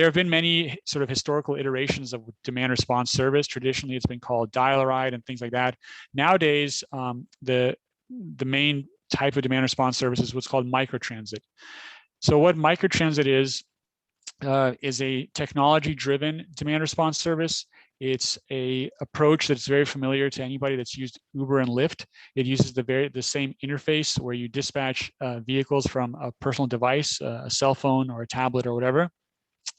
L: have been many sort of historical iterations of demand response service. Traditionally, it's been called dial-a-ride and things like that. Nowadays, the main type of demand response service is what's called microtransit. So what microtransit is a technology-driven demand response service. It's a approach that's very familiar to anybody that's used Uber and Lyft. It uses the same interface where you dispatch vehicles from a personal device, a cell phone or a tablet or whatever.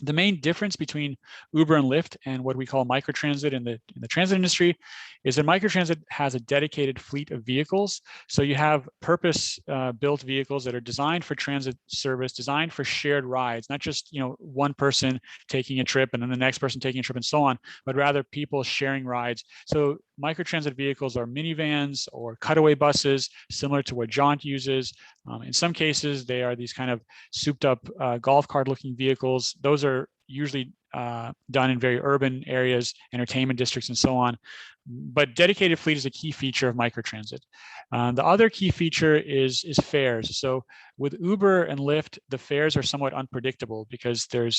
L: The main difference between Uber and Lyft and what we call microtransit in the transit industry is that microtransit has a dedicated fleet of vehicles. So you have purpose-built vehicles that are designed for transit service, designed for shared rides, not just one person taking a trip and then the next person taking a trip and so on, but rather people sharing rides. So microtransit vehicles are minivans or cutaway buses, similar to what Jaunt uses. In some cases, they are these kind of souped-up golf cart-looking vehicles. Those are usually done in very urban areas, entertainment districts, and so on. But dedicated fleet is a key feature of microtransit. The other key feature is fares. So with Uber and Lyft, the fares are somewhat unpredictable because they're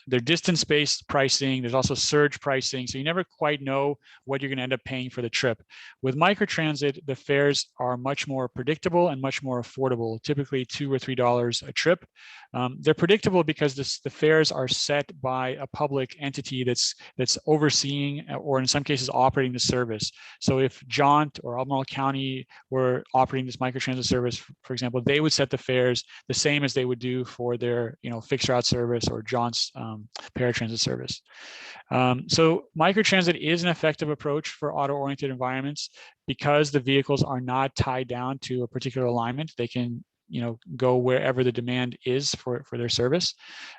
L: distance-based pricing. There's also surge pricing. So you never quite know what you're going to end up paying for the trip. With microtransit, the fares are much more predictable and much more affordable, typically $2 or $3 a trip. They're predictable because the fares are set by a public entity that's overseeing, or in some cases operating the service. So if Jaunt or Albemarle County were operating this microtransit service, for example, they would set the fares the same as they would do for their fixed route service or Jaunt's paratransit service. So microtransit is an effective approach for auto-oriented environments because the vehicles are not tied down to a particular alignment. They can go wherever the demand is for their service.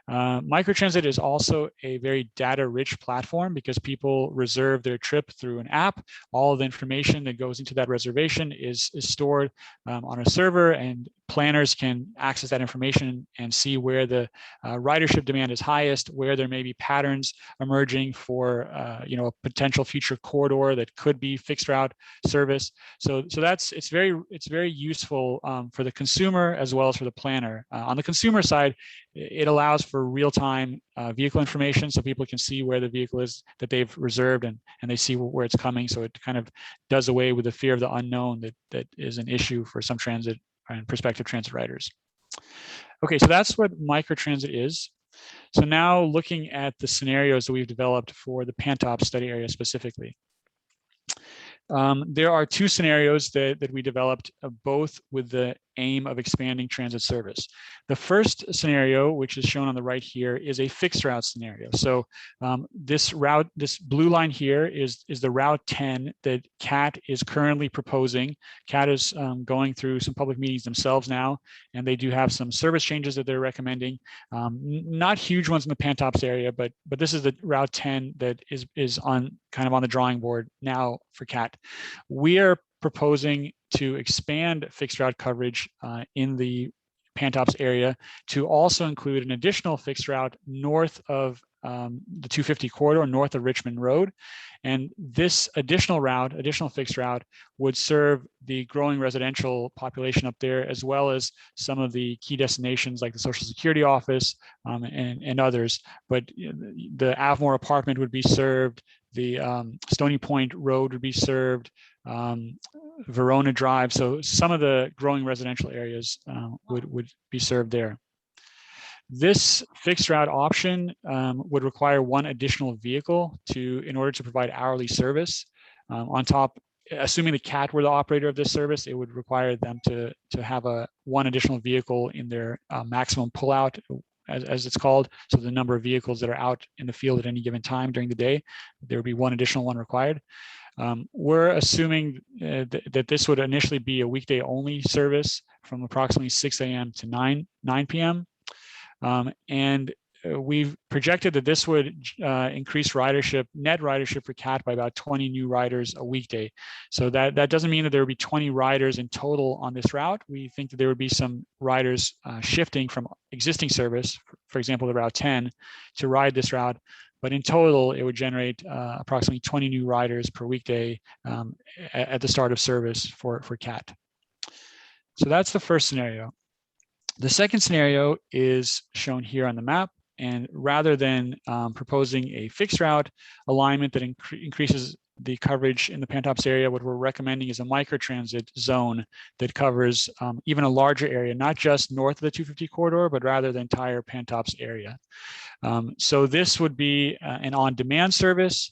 L: Microtransit is also a very data-rich platform because people reserve their trip through an app. All of the information that goes into that reservation is stored on a server, and planners can access that information and see where the ridership demand is highest, where there may be patterns emerging for a potential future corridor that could be fixed route service. So it's very useful for the consumer as well as for the planner. On the consumer side, it allows for real-time vehicle information, so people can see where the vehicle is that they've reserved, and they see where it's coming. So it kind of does away with the fear of the unknown that is an issue for some transit and prospective transit riders. Okay, so that's what microtransit is. So now looking at the scenarios that we've developed for the Pantops study area specifically. There are two scenarios that we developed, both with the aim of expanding transit service. The first scenario, which is shown on the right here, is a fixed route scenario. So this blue line here is the Route 10 that CAT is currently proposing. CAT is going through some public meetings themselves now, and they do have some service changes that they're recommending. Not huge ones in the Pantops area, but this is the Route 10 that is on kind of on the drawing board now for CAT. We are proposing to expand fixed route coverage in the Pantops area to also include an additional fixed route north of the 250 corridor, north of Richmond Road. And this additional fixed route would serve the growing residential population up there, as well as some of the key destinations like the Social Security office and others. But the Albemarle apartment would be served, the Stony Point Road would be served, Verona Drive. So some of the growing residential areas would be served there. This fixed route option would require one additional vehicle in order to provide hourly service. On top, assuming the CAT were the operator of this service, it would require them to have one additional vehicle in their maximum pullout, as it's called. So the number of vehicles that are out in the field at any given time during the day, there would be one additional one required. We're assuming that this would initially be a weekday only service from approximately 6 a.m. to 9 p.m. And we've projected that this would increase net ridership for CAT by about 20 new riders a weekday. So that doesn't mean that there would be 20 riders in total on this route. We think that there would be some riders shifting from existing service, for example, the Route 10, to ride this route. But in total, it would generate approximately 20 new riders per weekday at the start of service for CAT. So that's the first scenario. The second scenario is shown here on the map. And rather than proposing a fixed route alignment that increases the coverage in the Pantops area, what we're recommending is a microtransit zone that covers even a larger area, not just north of the 250 corridor, but rather the entire Pantops area. So this would be an on-demand service.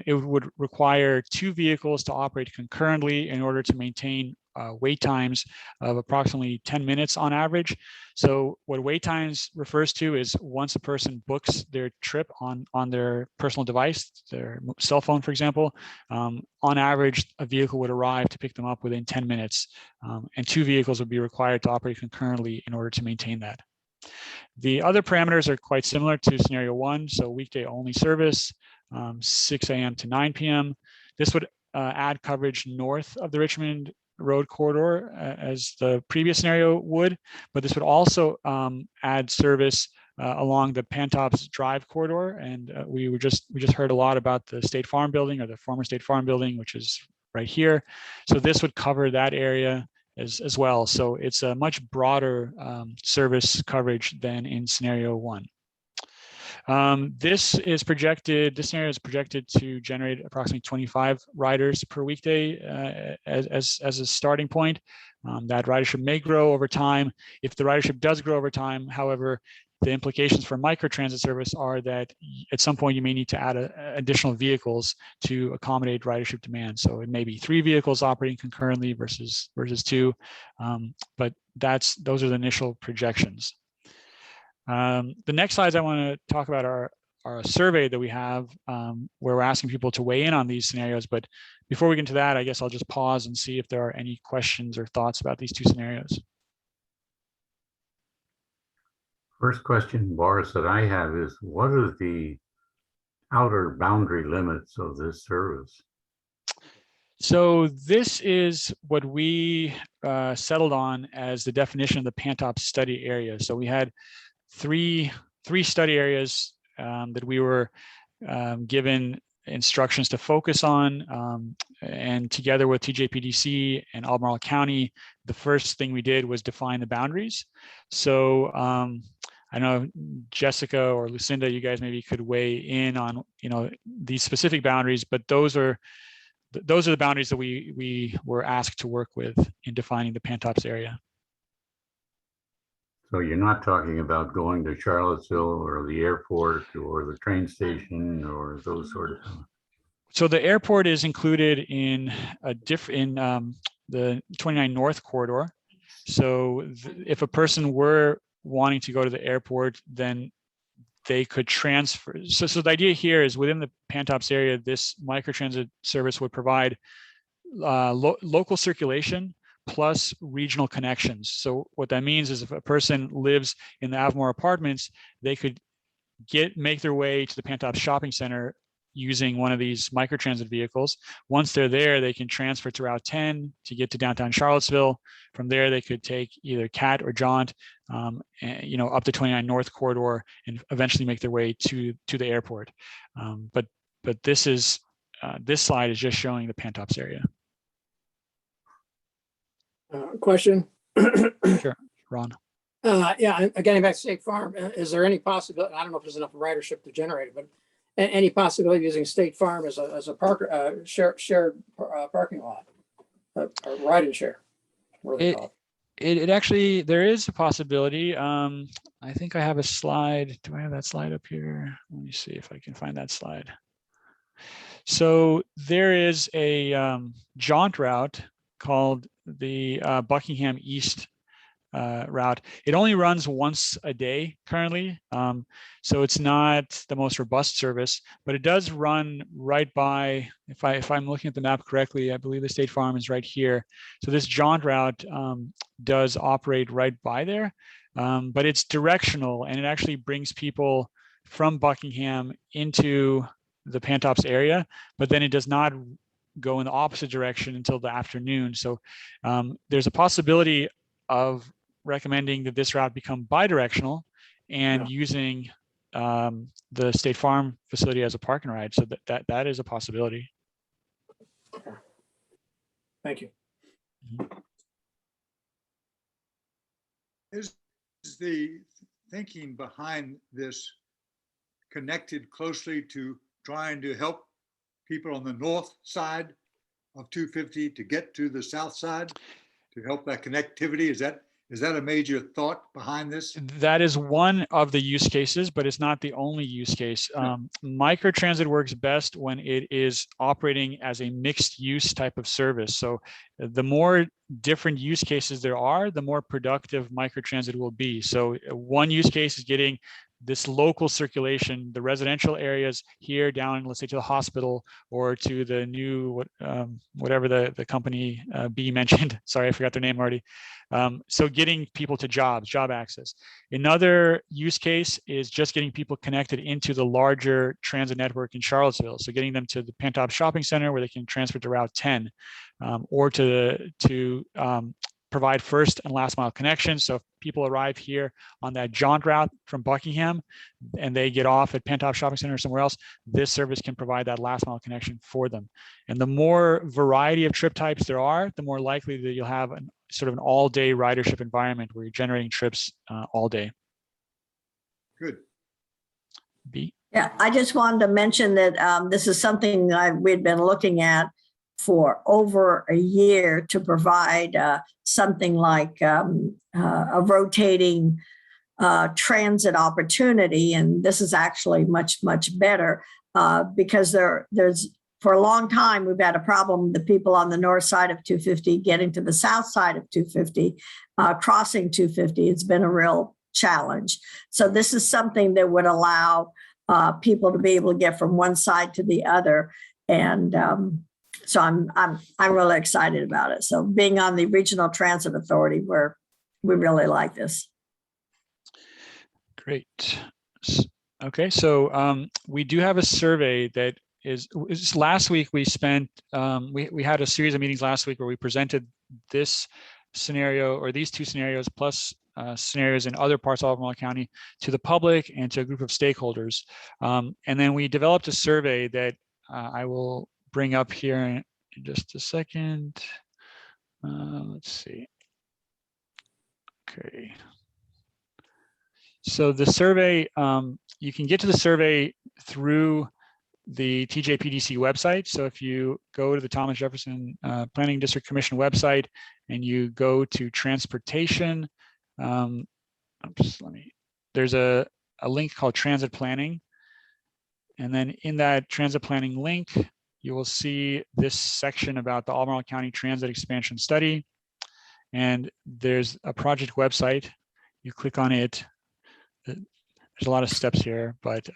L: It would require two vehicles to operate concurrently in order to maintain wait times of approximately 10 minutes on average. So what wait times refers to is once a person books their trip on their personal device, their cell phone, for example, on average, a vehicle would arrive to pick them up within 10 minutes, and two vehicles would be required to operate concurrently in order to maintain that. The other parameters are quite similar to scenario one. So weekday only service, 6 a.m. to 9 p.m. This would add coverage north of the Richmond Road corridor as the previous scenario would, but this would also add service along the Pantops Drive corridor, and we just heard a lot about the State Farm building, or the former State Farm building, which is right here. So this would cover that area as well. So it's a much broader service coverage than in scenario 1. This scenario is projected to generate approximately 25 riders per weekday as a starting point. That ridership may grow over time. If the ridership does grow over time, however, the implications for microtransit service are that at some point you may need to add additional vehicles to accommodate ridership demand. So it may be 3 vehicles operating concurrently versus 2, but those are the initial projections. The next slides I want to talk about are a survey that we have where we're asking people to weigh in on these scenarios. But before we get into that, I guess I'll just pause and see if there are any questions or thoughts about these 2 scenarios.
A: First question, Boris, that I have is, what are the outer boundary limits of this service?
L: So this is what we settled on as the definition of the Pantops study area. So we had three study areas that we were given instructions to focus on, and together with TJPDC and Albemarle County, the first thing we did was define the boundaries. So I know Jessica or Lucinda, you guys maybe could weigh in on these specific boundaries, but those are the boundaries that we were asked to work with in defining the Pantops area.
A: So you're not talking about going to Charlottesville or the airport or the train station or those sort of things?
L: So the airport is included in the 29 North corridor. So if a person were wanting to go to the airport, then they could transfer. So the idea here is within the Pantops area, this microtransit service would provide local circulation plus regional connections. So what that means is if a person lives in the Albemarle apartments, they could make their way to the Pantops shopping center using one of these microtransit vehicles. Once they're there, they can transfer to Route 10 to get to downtown Charlottesville. From there, they could take either CAT or jaunt, up the 29 North corridor and eventually make their way to the airport. But this slide is just showing the Pantops area.
G: Question?
L: Sure, Ron.
G: Yeah, and getting back to State Farm, is there any possibility, I don't know if there's enough ridership to generate it, but any possibility of using State Farm as a shared parking lot, or ride and share? What do they call it?
L: It actually, there is a possibility. I think I have a slide. Do I have that slide up here? Let me see if I can find that slide. So there is a jaunt route called the Buckingham East route. It only runs once a day currently, so it's not the most robust service, but it does run right by, if I'm looking at the map correctly, I believe the State Farm is right here. So this jaunt route does operate right by there, but it's directional, and it actually brings people from Buckingham into the Pantops area, but then it does not go in the opposite direction until the afternoon. So there's a possibility of recommending that this route become bidirectional and using the State Farm facility as a park and ride. So that is a possibility.
G: Thank you.
D: Is the thinking behind this connected closely to trying to help people on the north side of 250 to get to the south side, to help that connectivity? Is that a major thought behind this?
L: That is one of the use cases, but it's not the only use case. Microtransit works best when it is operating as a mixed use type of service. So the more different use cases there are, the more productive microtransit will be. So one use case is getting this local circulation, the residential areas here down, let's say to the hospital or to the new, whatever the company B mentioned, sorry, I forgot their name already. So getting people to job access. Another use case is just getting people connected into the larger transit network in Charlottesville. So getting them to the Pantops shopping center where they can transfer to Route 10 or to provide first and last mile connections. So if people arrive here on that jaunt route from Buckingham and they get off at Pantops Shopping Center or somewhere else, this service can provide that last mile connection for them. And the more variety of trip types there are, the more likely that you'll have an sort of an all-day ridership environment where you're generating trips all day.
D: Good.
L: B.
B: Yeah, I just wanted to mention that this is something we'd been looking at for over a year to provide something like a rotating transit opportunity. And this is actually much, much better because there's for a long time, we've had a problem, the people on the north side of 250 getting to the south side of 250, crossing 250. It's been a real challenge. So this is something that would allow people to be able to get from one side to the other. And so I'm really excited about it. So being on the Regional Transit Authority, we really like this.
L: Great. Okay, so we do have a survey that is last week we spent, we had a series of meetings last week where we presented this scenario or these two scenarios plus scenarios in other parts of Albemarle County to the public and to a group of stakeholders. And then we developed a survey that I will bring up here in just a second. Let's see. Okay. So the survey, you can get to the survey through the TJPDC website. So if you go to the Thomas Jefferson Planning District Commission website and you go to transportation, there's a link called transit planning. And then in that transit planning link, you will see this section about the Albemarle County Transit Expansion Study. And there's a project website. You click on it. There's a lot of steps here, but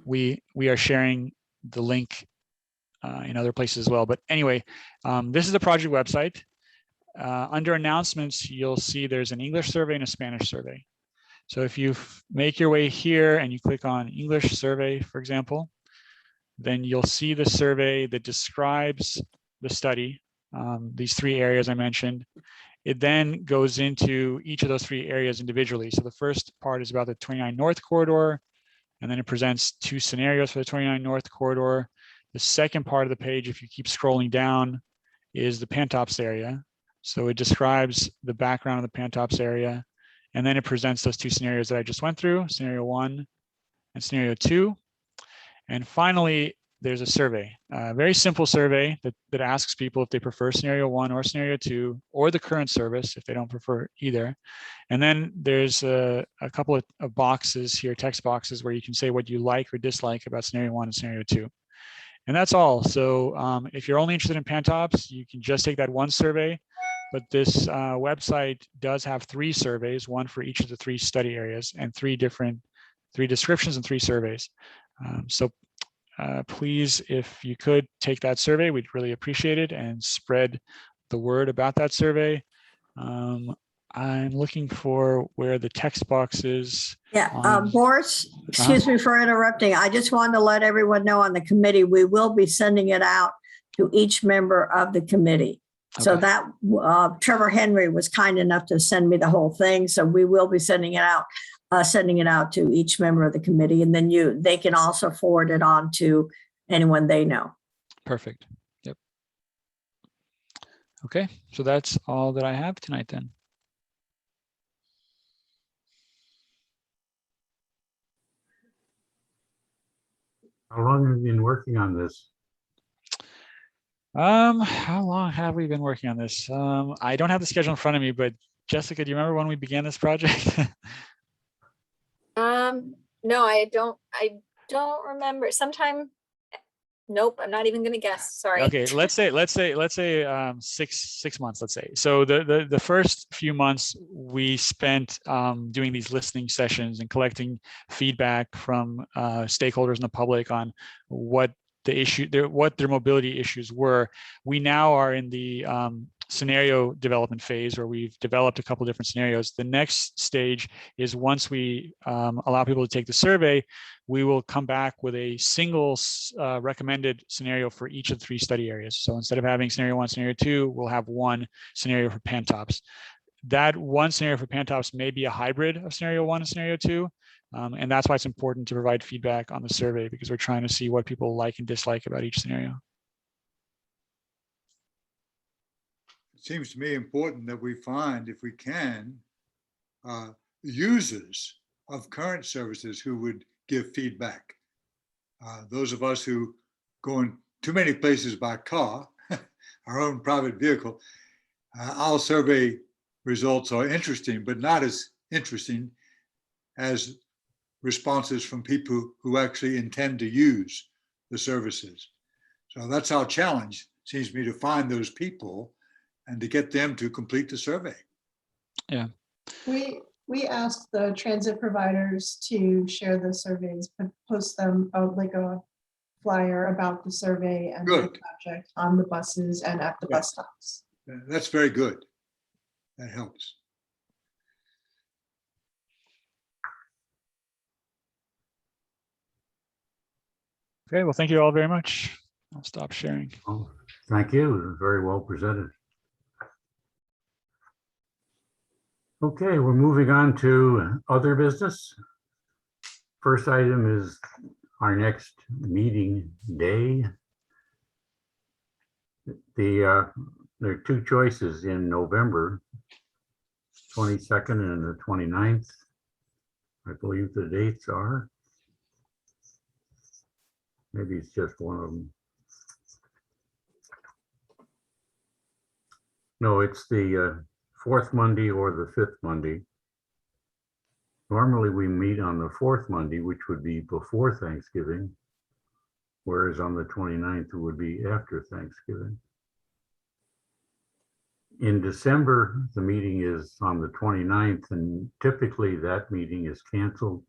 L: we are sharing the link in other places as well. But anyway, this is the project website. Under announcements, you'll see there's an English survey and a Spanish survey. So if you make your way here and you click on English survey, for example, then you'll see the survey that describes the study, these three areas I mentioned. It then goes into each of those three areas individually. So the first part is about the 29 North corridor, and then it presents two scenarios for the 29 North corridor. The second part of the page, if you keep scrolling down, is the Pantops area. So it describes the background of the Pantops area, and then it presents those two scenarios that I just went through, scenario 1 and scenario 2. And finally, there's a survey, a very simple survey that asks people if they prefer scenario 1 or scenario 2, or the current service if they don't prefer either. And then there's a couple of boxes here, text boxes, where you can say what you like or dislike about scenario 1 and scenario 2. And that's all. So if you're only interested in Pantops, you can just take that one survey. But this website does have 3 surveys, one for each of the 3 study areas, and 3 descriptions and 3 surveys. Please, if you could take that survey, we'd really appreciate it, and spread the word about that survey. I'm looking for where the text box is.
B: Yeah, Boris, excuse me for interrupting. I just wanted to let everyone know on the committee, we will be sending it out to each member of the committee. So that Trevor Henry was kind enough to send me the whole thing. So we will be sending it out to each member of the committee, and then they can also forward it on to anyone they know.
L: Perfect. Yep. Okay, so that's all that I have tonight then.
A: How long have you been working on this?
L: How long have we been working on this? I don't have the schedule in front of me, but Jessica, do you remember when we began this project?
K: No, I don't remember. Sometime, nope, I'm not even gonna guess. Sorry.
L: Okay, let's say 6 months, let's say. So the first few months we spent doing these listening sessions and collecting feedback from stakeholders in the public on what their mobility issues were. We now are in the scenario development phase where we've developed a couple different scenarios. The next stage is once we allow people to take the survey, we will come back with a single recommended scenario for each of the 3 study areas. So instead of having scenario 1, scenario 2, we'll have one scenario for Pantops. That one scenario for Pantops may be a hybrid of scenario 1 and scenario 2. And that's why it's important to provide feedback on the survey, because we're trying to see what people like and dislike about each scenario.
D: It seems to me important that we find, if we can, users of current services who would give feedback. Those of us who go in too many places by car, our own private vehicle, our survey results are interesting, but not as interesting as responses from people who actually intend to use the services. So that's our challenge, seems to me, to find those people and to get them to complete the survey.
L: Yeah.
H: We asked the transit providers to share the surveys, but post them out like a flyer about the survey and the
D: Good.
H: project on the buses and at the
D: Yeah.
H: bus stops.
D: That's very good. That helps.
L: Okay, well, thank you all very much. I'll stop sharing.
A: Oh, thank you. It was very well presented. Okay, we're moving on to other business. First item is our next meeting day. There are 2 choices in November, 22nd and the 29th. I believe the dates are. Maybe it's just one of them. No, it's the 4th Monday or the 5th Monday. Normally we meet on the 4th Monday, which would be before Thanksgiving, whereas on the 29th it would be after Thanksgiving. In December, the meeting is on the 29th, and typically that meeting is canceled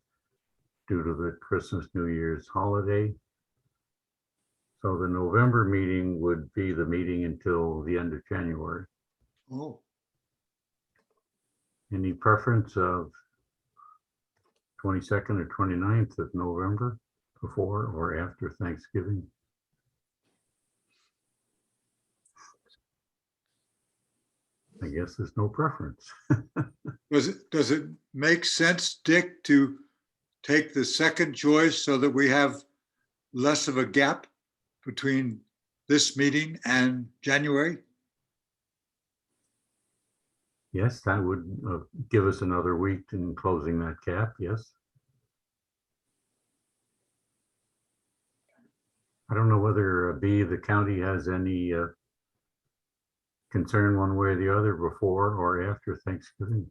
A: due to the Christmas, New Year's holiday. So the November meeting would be the meeting until the end of January.
D: Oh,
A: Any preference of 22nd or 29th of November, before or after Thanksgiving? I guess there's no preference.
D: does it make sense, Dick, to take the second choice so that we have less of a gap between this meeting and January?
A: Yes, that would give us another week in closing that gap, yes. I don't know whether the county has any concern one way or the other before or after Thanksgiving.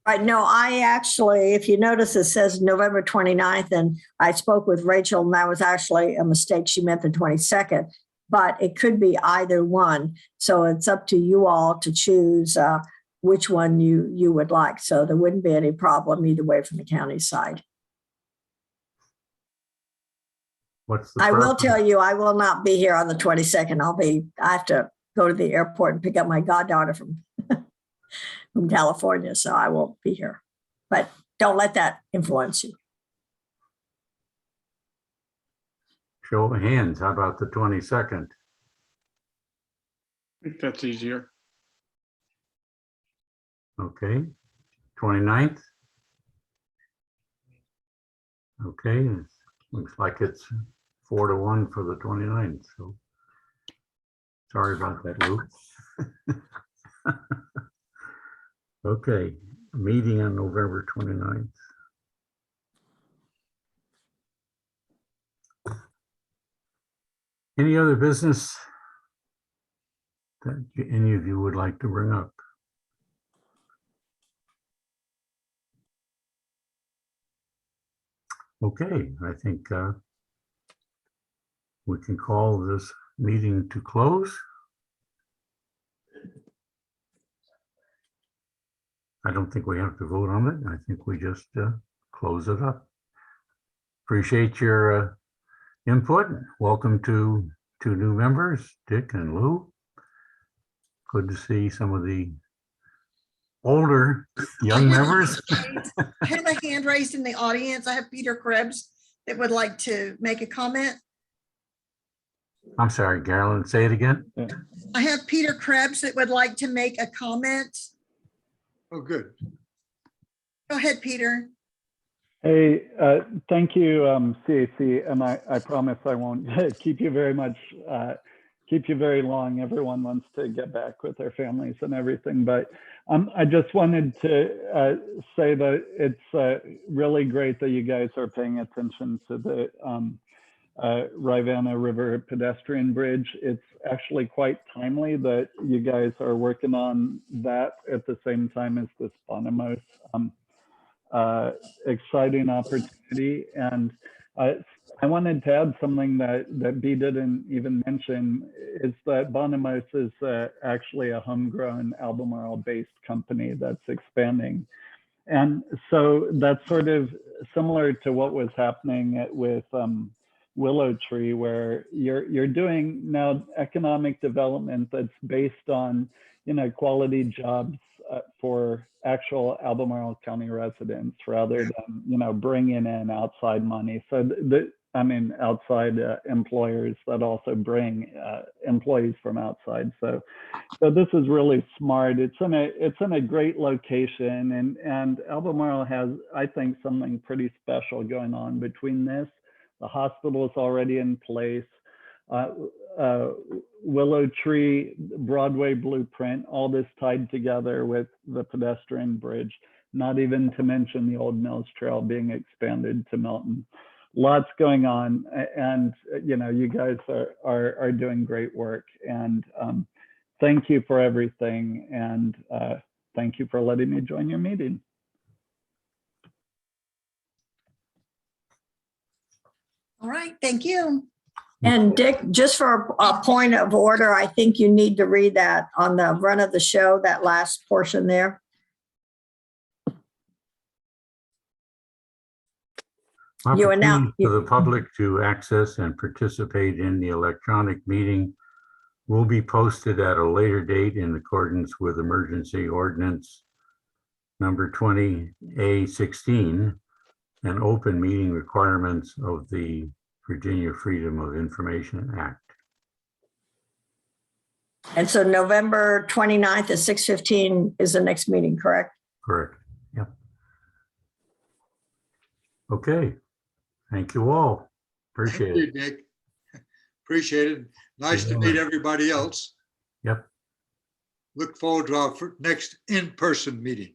B: Right, no, I actually, if you notice, it says November 29th, and I spoke with Rachel, and that was actually a mistake. She meant the 22nd, but it could be either one. So it's up to you all to choose which one you would like. So there wouldn't be any problem either way from the county side.
A: What's the
B: I will
A: preference?
B: tell you, I will not be here on the 22nd. I have to go to the airport and pick up my goddaughter from from California, so I won't be here. But don't let that influence you.
A: Show of hands, how about the 22nd?
C: I think that's easier.
A: Okay, 29th? Okay, looks like it's 4-1 for the 29th, so sorry about that, Luke. Okay, meeting on November 29th. Any other business that any of you would like to bring up? Okay, I think we can call this meeting to close. I don't think we have to vote on it. I think we just close it up. Appreciate your input. Welcome to 2 new members, Dick and Lou. Good to see some of the older young members.
M: I have a hand raised in the audience. I have Peter Krebs that would like to make a comment.
A: I'm sorry, Carolyn, say it again.
M: I have Peter Krebs that would like to make a comment.
D: Oh, good.
M: Go ahead, Peter.
N: Hey, thank you, CAC, and I promise I won't keep you very much, keep you very long. Everyone wants to get back with their families and everything, but I just wanted to say that it's really great that you guys are paying attention to the Rivanna River pedestrian bridge. It's actually quite timely that you guys are working on that at the same time as this Bonamos exciting opportunity. And I wanted to add something that Bea didn't even mention, is that Bonamos is actually a homegrown Albemarle based company that's expanding. And so that's sort of similar to what was happening with Willow Tree, where you're doing now economic development that's based on, you know, quality jobs for actual Albemarle County residents rather than, you know, bringing in outside money. So outside employers that also bring employees from outside. So this is really smart. It's in a great location, and Albemarle has, I think, something pretty special going on between this. The hospital is already in place. Willow Tree, Broadway blueprint, all this tied together with the pedestrian bridge, not even to mention the Old Mills Trail being expanded to Milton. Lots going on, and you know, you guys are doing great work, and thank you for everything, and thank you for letting me join your meeting.
M: All right, thank you.
B: And Dick, just for a point of order, I think you need to read that on the run of the show, that last portion there. You announce
A: Opportunity for the public to access and participate in the electronic meeting will be posted at a later date in accordance with emergency ordinance number 20A16 and open meeting requirements of the Virginia Freedom of Information Act.
B: And so November 29th at 6:15 is the next meeting, correct?
A: Correct. Yep. Okay. Thank you all. Appreciate
D: Thank
A: it.
D: you, Nick. Appreciate it. Nice to meet everybody else.
A: Yep.
D: Look forward to our next in-person meeting.